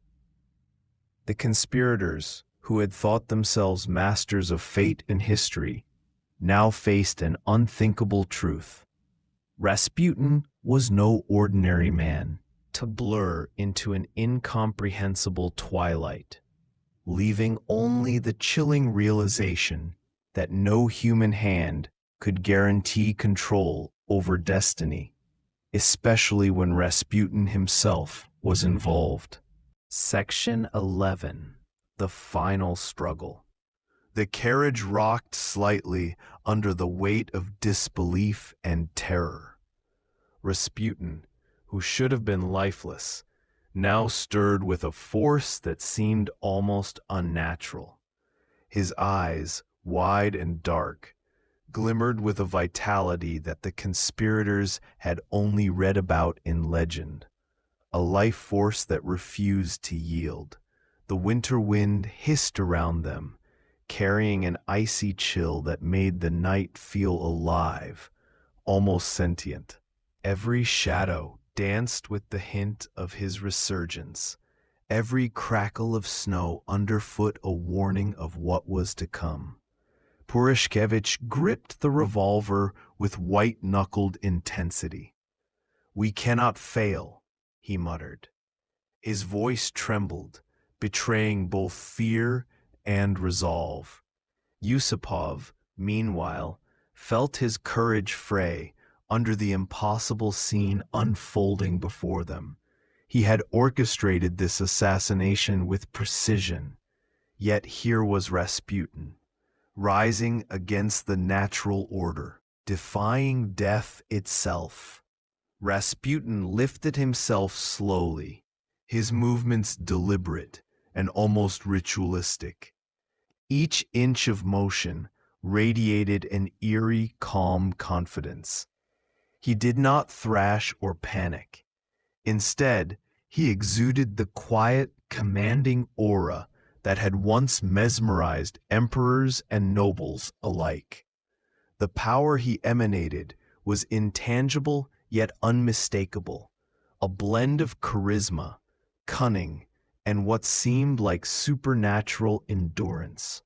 The conspirators, who had thought themselves masters of fate and history, now faced an unthinkable truth. Rasputin was no ordinary man, to blur into an incomprehensible twilight, leaving only the chilling realization that no human hand could guarantee control over destiny, especially when Rasputin himself was involved. Section 11. The Final Struggle. The carriage rocked slightly under the weight of disbelief and terror. Rasputin, who should have been lifeless, now stirred with a force that seemed almost unnatural. His eyes, wide and dark, glimmered with a vitality that the conspirators had only read about in legend, a life force that refused to yield. The winter wind hissed around them, carrying an icy chill that made the night feel alive, almost sentient. Every shadow danced with the hint of his resurgence, every crackle of snow underfoot a warning of what was to come. Purishkevich gripped the revolver with white-knuckled intensity. "We cannot fail," he muttered. His voice trembled, betraying both fear and resolve. Yusupov, meanwhile, felt his courage fray under the impossible scene unfolding before them. He had orchestrated this assassination with precision, yet here was Rasputin, rising against the natural order, defying death itself. Rasputin lifted himself slowly, his movements deliberate and almost ritualistic. Each inch of motion radiated an eerie, calm confidence. He did not thrash or panic. Instead, he exuded the quiet, commanding aura that had once mesmerized emperors and nobles alike. The power he emanated was intangible yet unmistakable, a blend of charisma, cunning, and what seemed like supernatural endurance.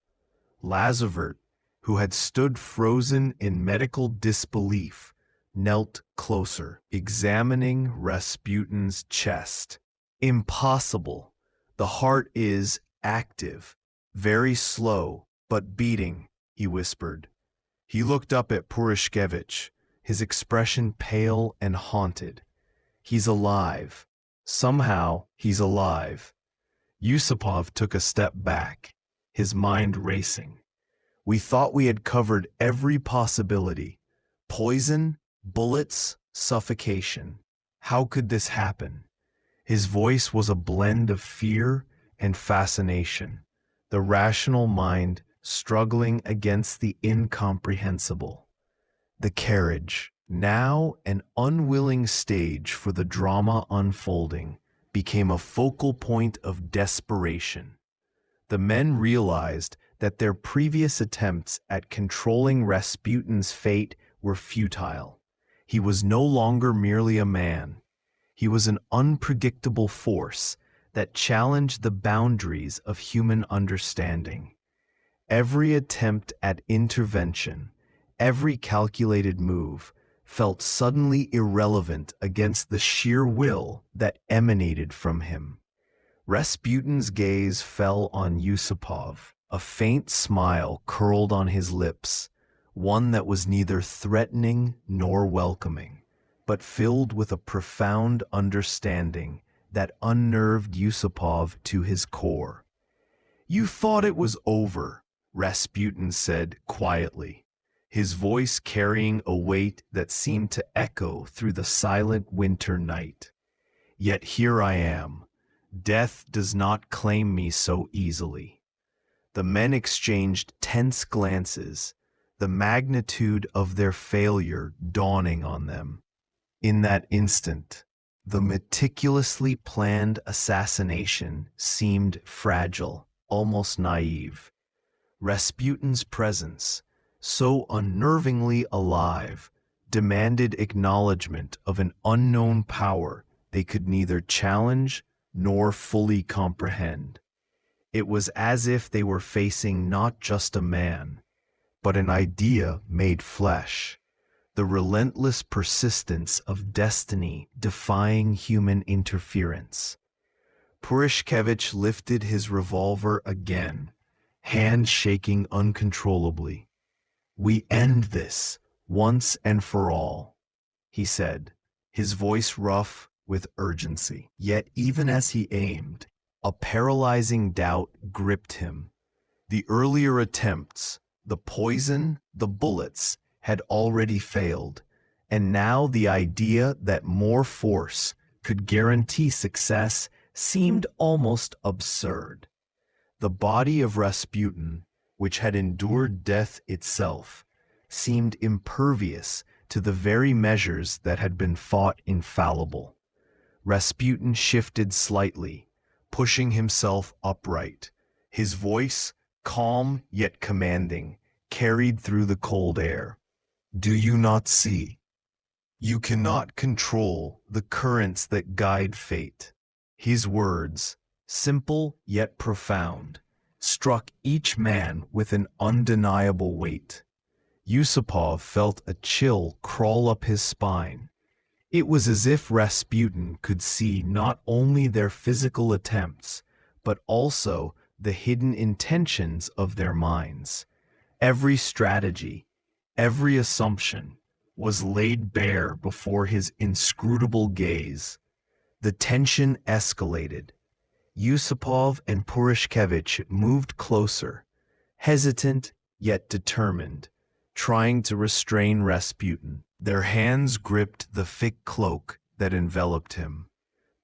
Lazavert, who had stood frozen in medical disbelief, knelt closer, examining Rasputin's chest. "Impossible. The heart is active, very slow, but beating," he whispered. He looked up at Purishkevich, his expression pale and haunted. "He's alive. Somehow, he's alive." Yusupov took a step back, his mind racing. "We thought we had covered every possibility. Poison, bullets, suffocation. How could this happen?" His voice was a blend of fear and fascination, the rational mind struggling against the incomprehensible. The carriage, now an unwilling stage for the drama unfolding, became a focal point of desperation. The men realized that their previous attempts at controlling Rasputin's fate were futile. He was no longer merely a man. He was an unpredictable force that challenged the boundaries of human understanding. Every attempt at intervention, every calculated move, felt suddenly irrelevant against the sheer will that emanated from him. Rasputin's gaze fell on Yusupov. A faint smile curled on his lips, one that was neither threatening nor welcoming, but filled with a profound understanding that unnerved Yusupov to his core. "You thought it was over," Rasputin said quietly, his voice carrying a weight that seemed to echo through the silent winter night. "Yet here I am. Death does not claim me so easily." The men exchanged tense glances, the magnitude of their failure dawning on them. In that instant, the meticulously planned assassination seemed fragile, almost naive. Rasputin's presence, so unnervingly alive, demanded acknowledgement of an unknown power they could neither challenge nor fully comprehend. It was as if they were facing not just a man, but an idea made flesh, the relentless persistence of destiny defying human interference. Purishkevich lifted his revolver again, hand shaking uncontrollably. "We end this, once and for all," he said, his voice rough with urgency. Yet even as he aimed, a paralyzing doubt gripped him. The earlier attempts, the poison, the bullets, had already failed, and now the idea that more force could guarantee success seemed almost absurd. The body of Rasputin, which had endured death itself, seemed impervious to the very measures that had been thought infallible. Rasputin shifted slightly, pushing himself upright. His voice, calm yet commanding, carried through the cold air. "Do you not see? You cannot control the currents that guide fate." His words, simple yet profound, struck each man with an undeniable weight. Yusupov felt a chill crawl up his spine. It was as if Rasputin could see not only their physical attempts, but also the hidden intentions of their minds. Every strategy, every assumption, was laid bare before his inscrutable gaze. The tension escalated. Yusupov and Purishkevich moved closer, hesitant yet determined, trying to restrain Rasputin. Their hands gripped the thick cloak that enveloped him.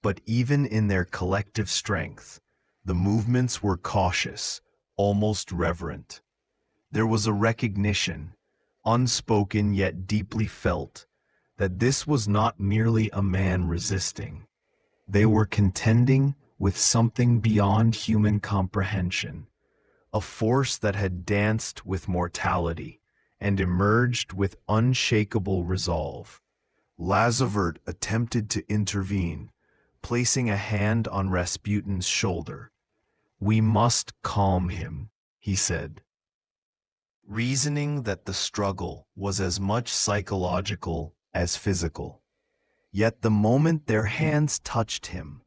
But even in their collective strength, the movements were cautious, almost reverent. There was a recognition, unspoken yet deeply felt, that this was not merely a man resisting. They were contending with something beyond human comprehension, a force that had danced with mortality and emerged with unshakable resolve. Lazavert attempted to intervene, placing a hand on Rasputin's shoulder. "We must calm him," he said, reasoning that the struggle was as much psychological as physical. Yet the moment their hands touched him,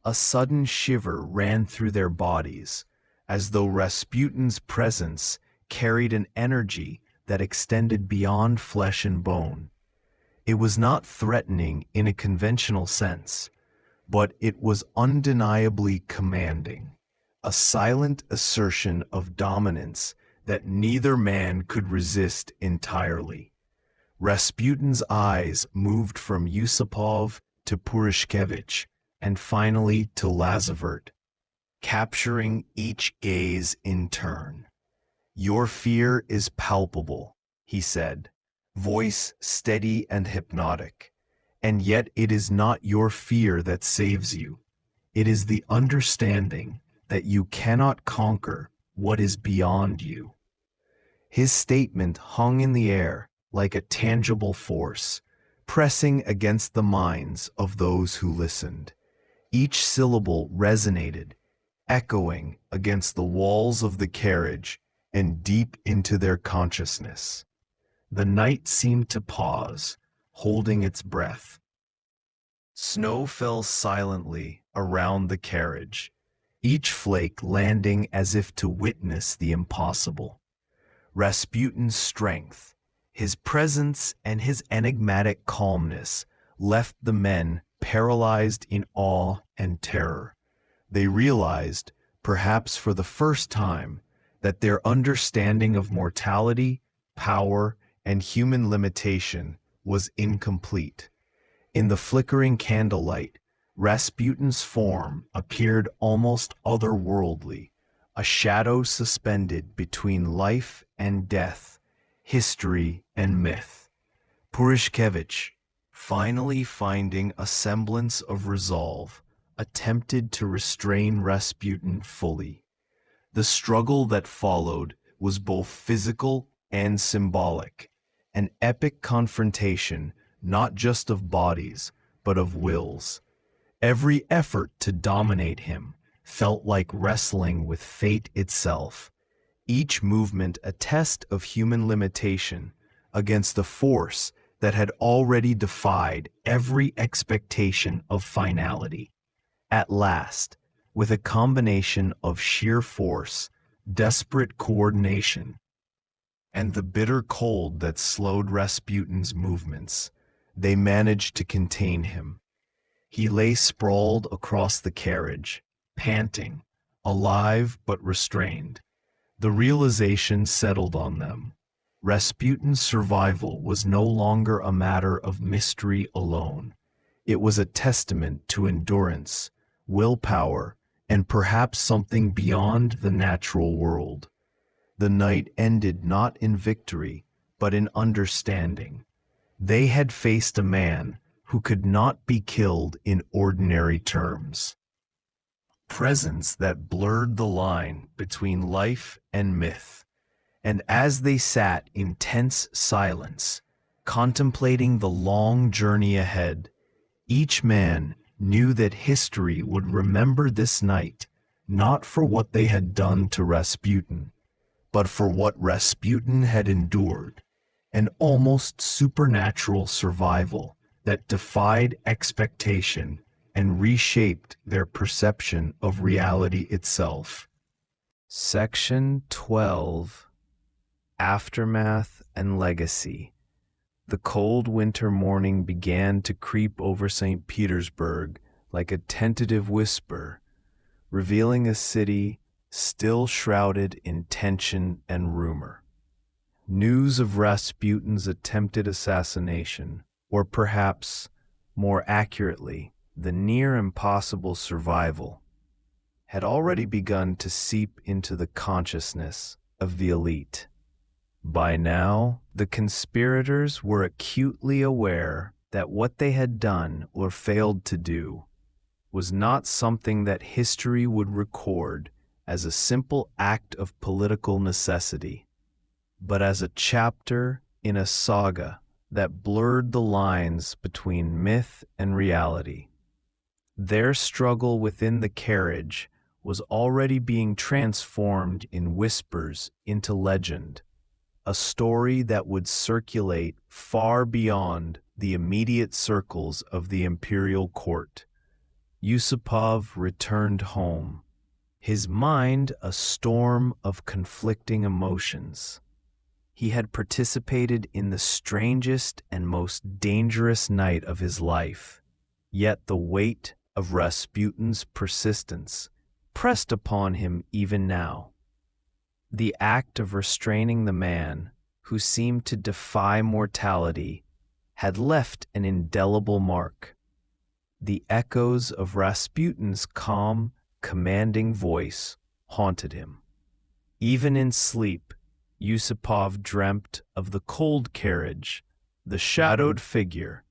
a sudden shiver ran through their bodies, as though Rasputin's presence carried an energy that extended beyond flesh and bone. It was not threatening in a conventional sense, but it was undeniably commanding, a silent assertion of dominance that neither man could resist entirely. Rasputin's eyes moved from Yusupov to Purishkevich, and finally to Lazavert, capturing each gaze in turn. "Your fear is palpable," he said, voice steady and hypnotic. "And yet it is not your fear that saves you. It is the understanding that you cannot conquer what is beyond you." His statement hung in the air like a tangible force, pressing against the minds of those who listened. Each syllable resonated, echoing against the walls of the carriage and deep into their consciousness. The night seemed to pause, holding its breath. Snow fell silently around the carriage, each flake landing as if to witness the impossible. Rasputin's strength, his presence, and his enigmatic calmness left the men paralyzed in awe and terror. They realized, perhaps for the first time, that their understanding of mortality, power, and human limitation was incomplete. In the flickering candlelight, Rasputin's form appeared almost otherworldly, a shadow suspended between life and death, history and myth. Purishkevich, finally finding a semblance of resolve, attempted to restrain Rasputin fully. The struggle that followed was both physical and symbolic, an epic confrontation not just of bodies, but of wills. Every effort to dominate him felt like wrestling with fate itself, each movement a test of human limitation against a force that had already defied every expectation of finality. At last, with a combination of sheer force, desperate coordination, and the bitter cold that slowed Rasputin's movements, they managed to contain him. He lay sprawled across the carriage, panting, alive but restrained. The realization settled on them. Rasputin's survival was no longer a matter of mystery alone. It was a testament to endurance, willpower, and perhaps something beyond the natural world. The night ended not in victory, but in understanding. They had faced a man who could not be killed in ordinary terms. Presence that blurred the line between life and myth. And as they sat in tense silence, contemplating the long journey ahead, each man knew that history would remember this night, not for what they had done to Rasputin, but for what Rasputin had endured, an almost supernatural survival that defied expectation and reshaped their perception of reality itself. Section 12. Aftermath and Legacy. The cold winter morning began to creep over St. Petersburg like a tentative whisper, revealing a city still shrouded in tension and rumor. News of Rasputin's attempted assassination, or perhaps, more accurately, the near-impossible survival, had already begun to seep into the consciousness of the elite. By now, the conspirators were acutely aware that what they had done or failed to do was not something that history would record as a simple act of political necessity, but as a chapter in a saga that blurred the lines between myth and reality. Their struggle within the carriage was already being transformed in whispers into legend, a story that would circulate far beyond the immediate circles of the imperial court. Yusupov returned home, his mind a storm of conflicting emotions. He had participated in the strangest and most dangerous night of his life, yet the weight of Rasputin's persistence pressed upon him even now. The act of restraining the man who seemed to defy mortality had left an indelible mark. The echoes of Rasputin's calm, commanding voice haunted him. Even in sleep, Yusupov dreamt of the cold carriage, the shadowed figure,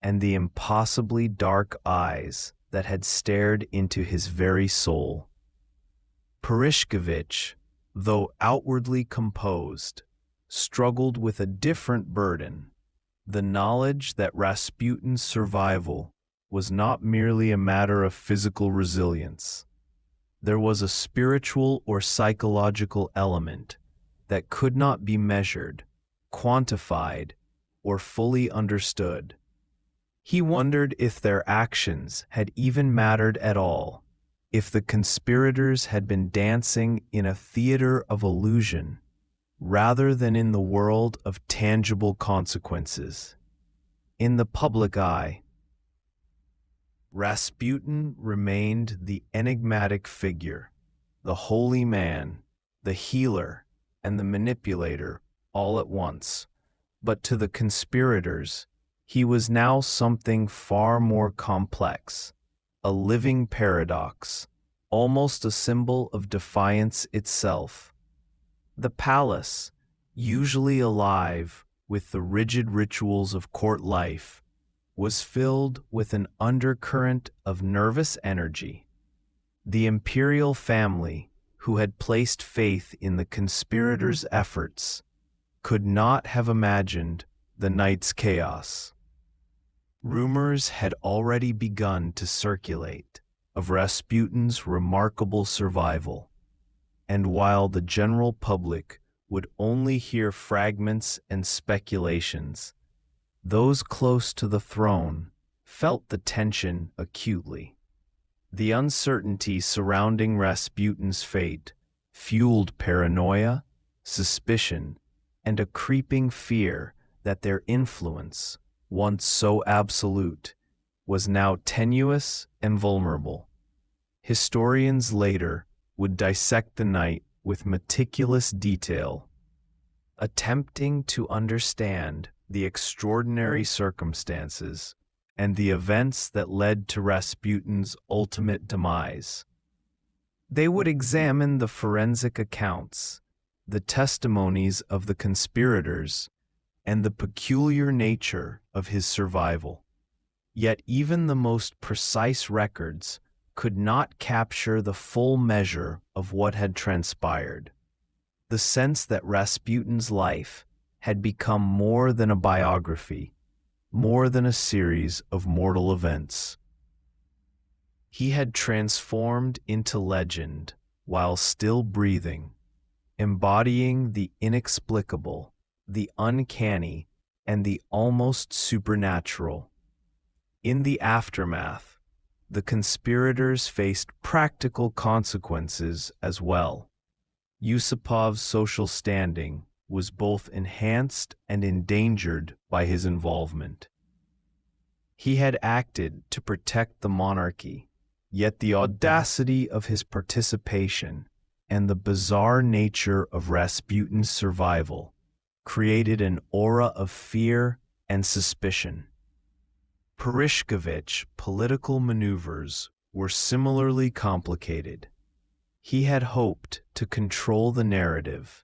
and the impossibly dark eyes that had stared into his very soul. Purishkevich, though outwardly composed, struggled with a different burden, the knowledge that Rasputin's survival was not merely a matter of physical resilience. There was a spiritual or psychological element that could not be measured, quantified, or fully understood. He wondered if their actions had even mattered at all, if the conspirators had been dancing in a theater of illusion rather than in the world of tangible consequences. In the public eye, Rasputin remained the enigmatic figure, the holy man, the healer, and the manipulator all at once. But to the conspirators, he was now something far more complex, a living paradox, almost a symbol of defiance itself. The palace, usually alive with the rigid rituals of court life, was filled with an undercurrent of nervous energy. The imperial family, who had placed faith in the conspirators' efforts, could not have imagined the night's chaos. Rumors had already begun to circulate of Rasputin's remarkable survival, and while the general public would only hear fragments and speculations, those close to the throne felt the tension acutely. The uncertainty surrounding Rasputin's fate fueled paranoia, suspicion, and a creeping fear that their influence, once so absolute, was now tenuous and vulnerable. Historians later would dissect the night with meticulous detail, attempting to understand the extraordinary circumstances and the events that led to Rasputin's ultimate demise. They would examine the forensic accounts, the testimonies of the conspirators, and the peculiar nature of his survival. Yet even the most precise records could not capture the full measure of what had transpired. The sense that Rasputin's life had become more than a biography, more than a series of mortal events. He had transformed into legend while still breathing, embodying the inexplicable, the uncanny, and the almost supernatural. In the aftermath, the conspirators faced practical consequences as well. Yusupov's social standing was both enhanced and endangered by his involvement. He had acted to protect the monarchy, yet the audacity of his participation and the bizarre nature of Rasputin's survival created an aura of fear and suspicion. Purishkevich's political maneuvers were similarly complicated. He had hoped to control the narrative,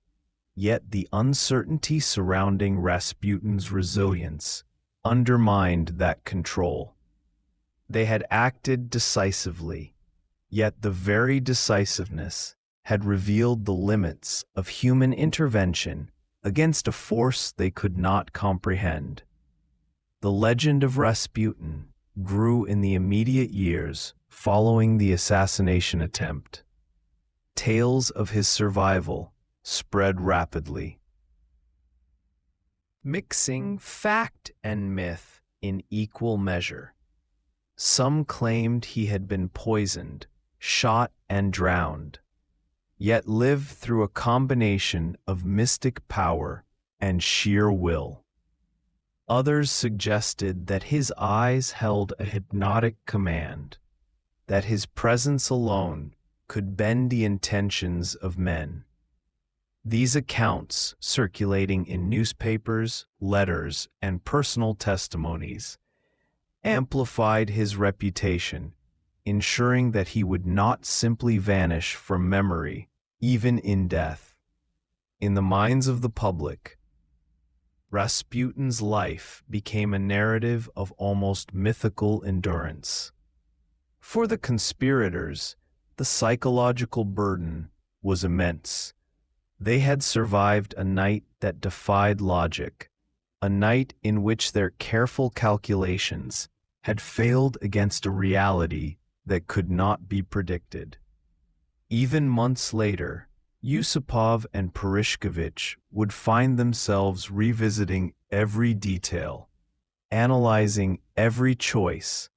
yet the uncertainty surrounding Rasputin's resilience undermined that control. They had acted decisively, yet the very decisiveness had revealed the limits of human intervention against a force they could not comprehend. The legend of Rasputin grew in the immediate years following the assassination attempt. Tales of his survival spread rapidly, mixing fact and myth in equal measure. Some claimed he had been poisoned, shot, and drowned, yet lived through a combination of mystic power and sheer will. Others suggested that his eyes held a hypnotic command, that his presence alone could bend the intentions of men. These accounts, circulating in newspapers, letters, and personal testimonies, amplified his reputation, ensuring that he would not simply vanish from memory, even in death. In the minds of the public, Rasputin's life became a narrative of almost mythical endurance. For the conspirators, the psychological burden was immense. They had survived a night that defied logic, a night in which their careful calculations had failed against a reality that could not be predicted. Even months later, Yusupov and Purishkevich would find themselves revisiting every detail, analyzing every choice,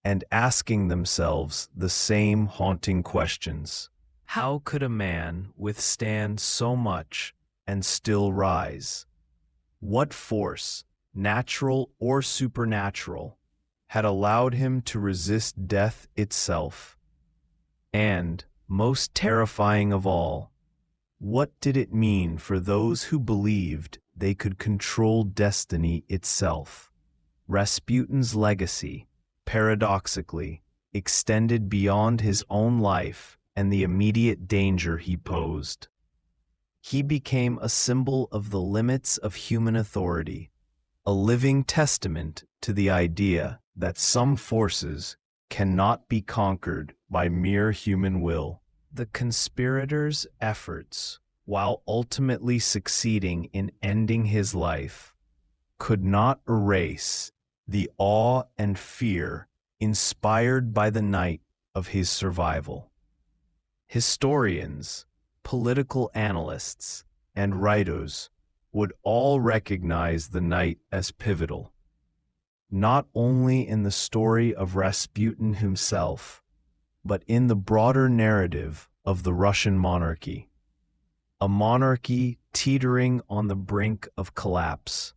and asking themselves the same haunting questions. How could a man withstand so much and still rise? What force, natural or supernatural, had allowed him to resist death itself? And, most terrifying of all, what did it mean for those who believed they could control destiny itself? Rasputin's legacy, paradoxically, extended beyond his own life and the immediate danger he posed. He became a symbol of the limits of human authority, a living testament to the idea that some forces cannot be conquered by mere human will. The conspirators' efforts, while ultimately succeeding in ending his life, could not erase the awe and fear inspired by the night of his survival. Historians, political analysts, and writers would all recognize the night as pivotal, not only in the story of Rasputin himself, but in the broader narrative of the Russian monarchy, a monarchy teetering on the brink of collapse.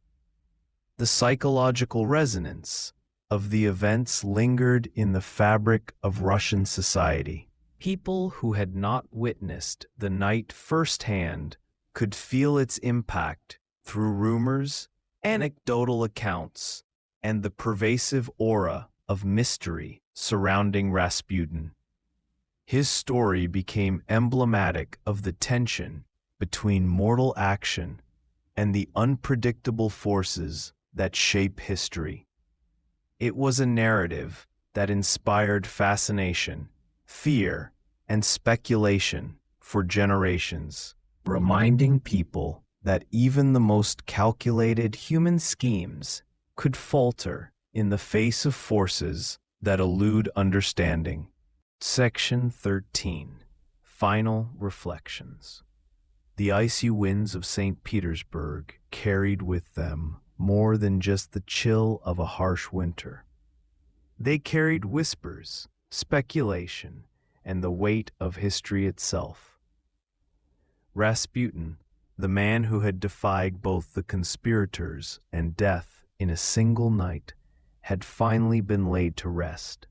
The psychological resonance of the events lingered in the fabric of Russian society. People who had not witnessed the night firsthand could feel its impact through rumors, anecdotal accounts, and the pervasive aura of mystery surrounding Rasputin. His story became emblematic of the tension between mortal action and the unpredictable forces that shape history. It was a narrative that inspired fascination, fear, and speculation for generations, reminding people that even the most calculated human schemes could falter in the face of forces that elude understanding. Section 13. Final Reflections. The icy winds of St. Petersburg carried with them more than just the chill of a harsh winter. They carried whispers, speculation, and the weight of history itself. Rasputin, the man who had defied both the conspirators and death in a single night, had finally been laid to rest.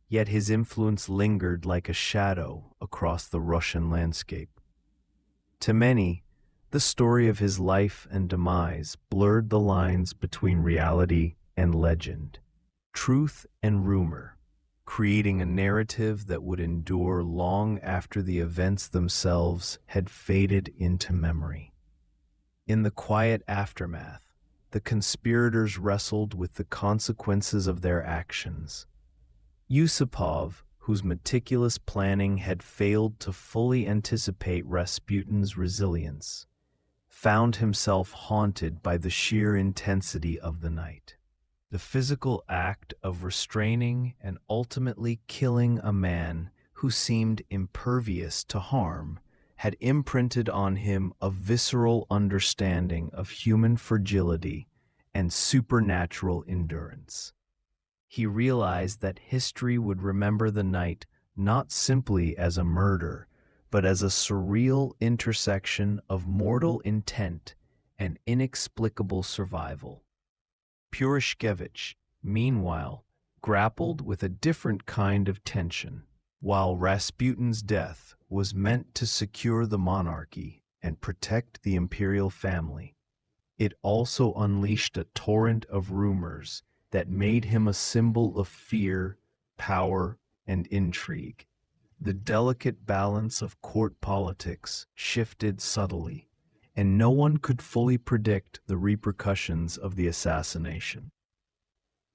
Yet his influence lingered like a shadow across the Russian landscape. To many, the story of his life and demise blurred the lines between reality and legend, truth and rumor, creating a narrative that would endure long after the events themselves had faded into memory. In the quiet aftermath, the conspirators wrestled with the consequences of their actions. Yusupov, whose meticulous planning had failed to fully anticipate Rasputin's resilience, found himself haunted by the sheer intensity of the night. The physical act of restraining and ultimately killing a man who seemed impervious to harm had imprinted on him a visceral understanding of human fragility and supernatural endurance. He realized that history would remember the night not simply as a murder, but as a surreal intersection of mortal intent and inexplicable survival. Purishkevich, meanwhile, grappled with a different kind of tension. While Rasputin's death was meant to secure the monarchy and protect the imperial family, it also unleashed a torrent of rumors that made him a symbol of fear, power, and intrigue. The delicate balance of court politics shifted subtly, and no one could fully predict the repercussions of the assassination.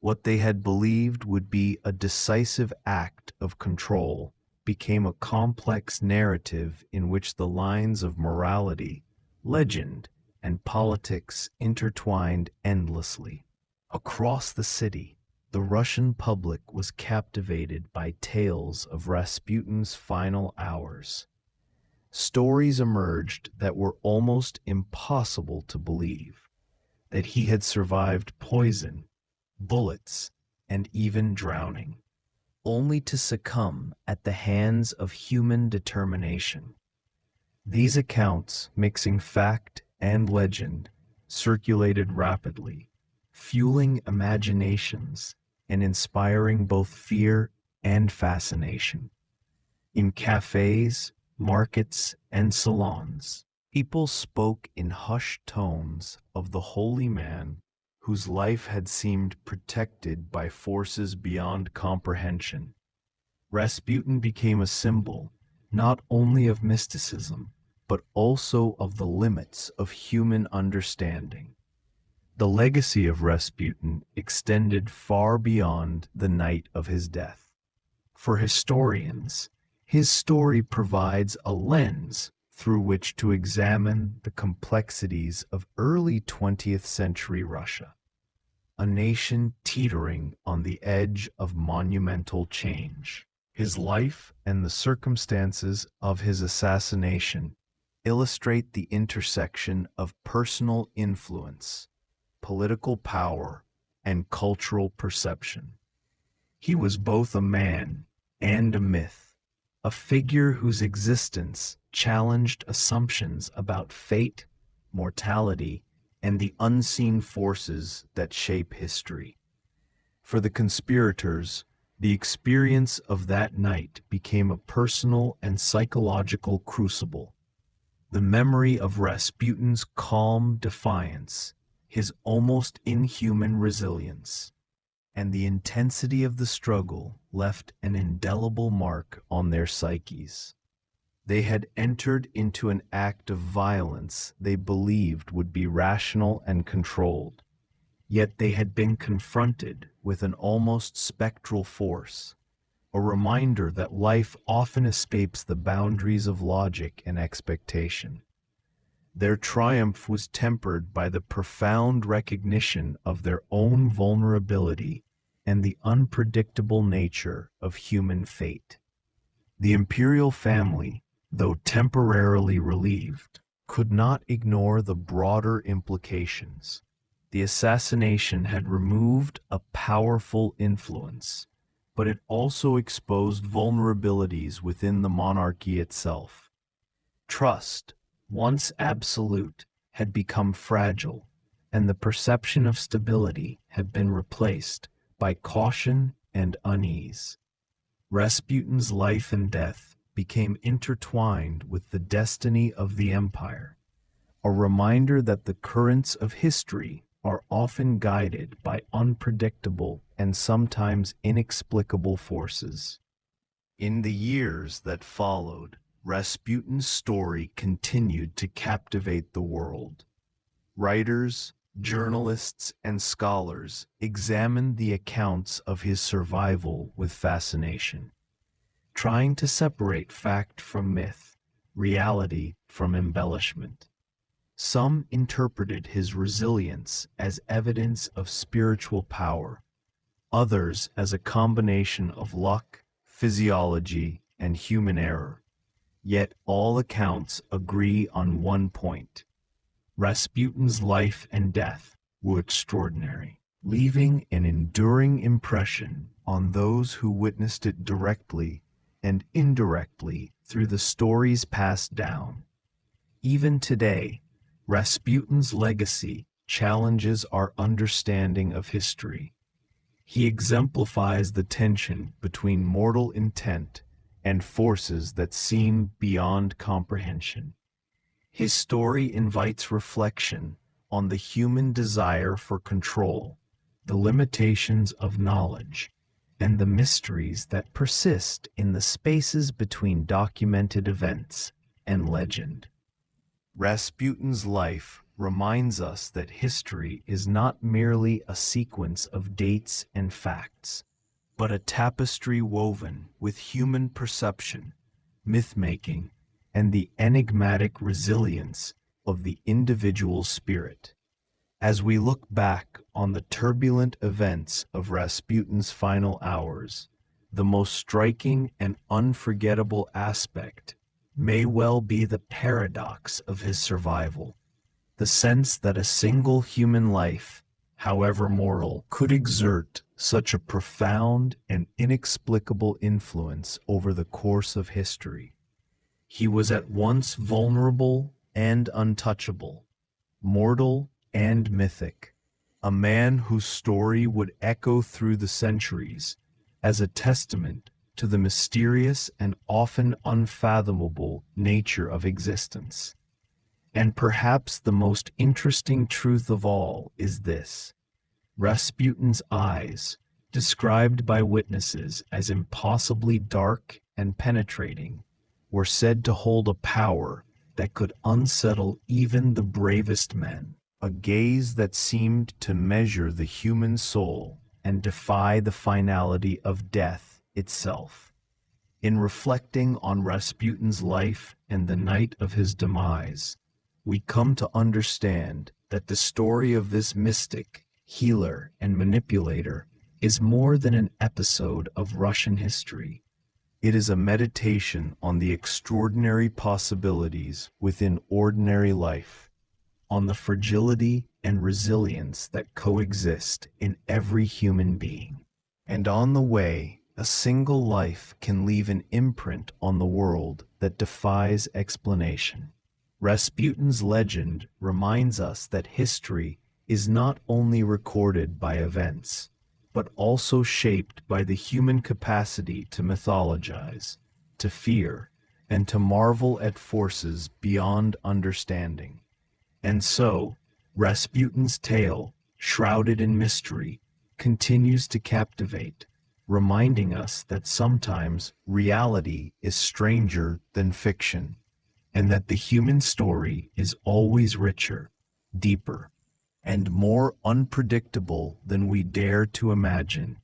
What they had believed would be a decisive act of control became a complex narrative in which the lines of morality, legend, and politics intertwined endlessly. Across the city, the Russian public was captivated by tales of Rasputin's final hours. stories emerged that were almost impossible to believe, that he had survived poison, bullets, and even drowning, only to succumb at the hands of human determination. These accounts, mixing fact and legend, circulated rapidly, fueling imaginations and inspiring both fear and fascination. In cafes, markets, and salons, people spoke in hushed tones of the holy man whose life had seemed protected by forces beyond comprehension. Rasputin became a symbol not only of mysticism, but also of the limits of human understanding. The legacy of Rasputin extended far beyond the night of his death. For historians, his story provides a lens through which to examine the complexities of early 20th century Russia, a nation teetering on the edge of monumental change. His life and the circumstances of his assassination illustrate the intersection of personal influence, political power, and cultural perception. He was both a man and a myth, a figure whose existence challenged assumptions about fate, mortality, and the unseen forces that shape history. For the conspirators, the experience of that night became a personal and psychological crucible. The memory of Rasputin's calm defiance, his almost inhuman resilience, and the intensity of the struggle left an indelible mark on their psyches. They had entered into an act of violence they believed would be rational and controlled, yet they had been confronted with an almost spectral force, a reminder that life often escapes the boundaries of logic and expectation. Their triumph was tempered by the profound recognition of their own vulnerability and the unpredictable nature of human fate. The imperial family, though temporarily relieved, could not ignore the broader implications. The assassination had removed a powerful influence, but it also exposed vulnerabilities within the monarchy itself. Trust, once absolute, had become fragile, and the perception of stability had been replaced by caution and unease. Rasputin's life and death became intertwined with the destiny of the empire, a reminder that the currents of history are often guided by unpredictable and sometimes inexplicable forces. In the years that followed, Rasputin's story continued to captivate the world. Writers, journalists, and scholars examined the accounts of his survival with fascination, trying to separate fact from myth, reality from embellishment. Some interpreted his resilience as evidence of spiritual power, others as a combination of luck, physiology, and human error. Yet all accounts agree on one point: Rasputin's life and death were extraordinary, leaving an enduring impression on those who witnessed it directly and indirectly through the stories passed down. Even today, Rasputin's legacy challenges our understanding of history. He exemplifies the tension between mortal intent and forces that seem beyond comprehension. His story invites reflection on the human desire for control, the limitations of knowledge, and the mysteries that persist in the spaces between documented events and legend. Rasputin's life reminds us that history is not merely a sequence of dates and facts, but a tapestry woven with human perception, myth-making, and the enigmatic resilience of the individual spirit. As we look back on the turbulent events of Rasputin's final hours, the most striking and unforgettable aspect may well be the paradox of his survival. The sense that a single human life, however mortal, could exert such a profound and inexplicable influence over the course of history. He was at once vulnerable and untouchable, mortal and mythic, a man whose story would echo through the centuries as a testament to the mysterious and often unfathomable nature of existence. And perhaps the most interesting truth of all is this: Rasputin's eyes, described by witnesses as impossibly dark and penetrating, were said to hold a power that could unsettle even the bravest men, a gaze that seemed to measure the human soul and defy the finality of death itself. In reflecting on Rasputin's life and the night of his demise, we come to understand that the story of this mystic, healer, and manipulator is more than an episode of Russian history. It is a meditation on the extraordinary possibilities within ordinary life, on the fragility and resilience that coexist in every human being, and on the way a single life can leave an imprint on the world that defies explanation. Rasputin's legend reminds us that history is not only recorded by events, but also shaped by the human capacity to mythologize, to fear, and to marvel at forces beyond understanding. And so, Rasputin's tale, shrouded in mystery, continues to captivate, reminding us that sometimes reality is stranger than fiction, and that the human story is always richer, deeper, and more unpredictable than we dare to imagine.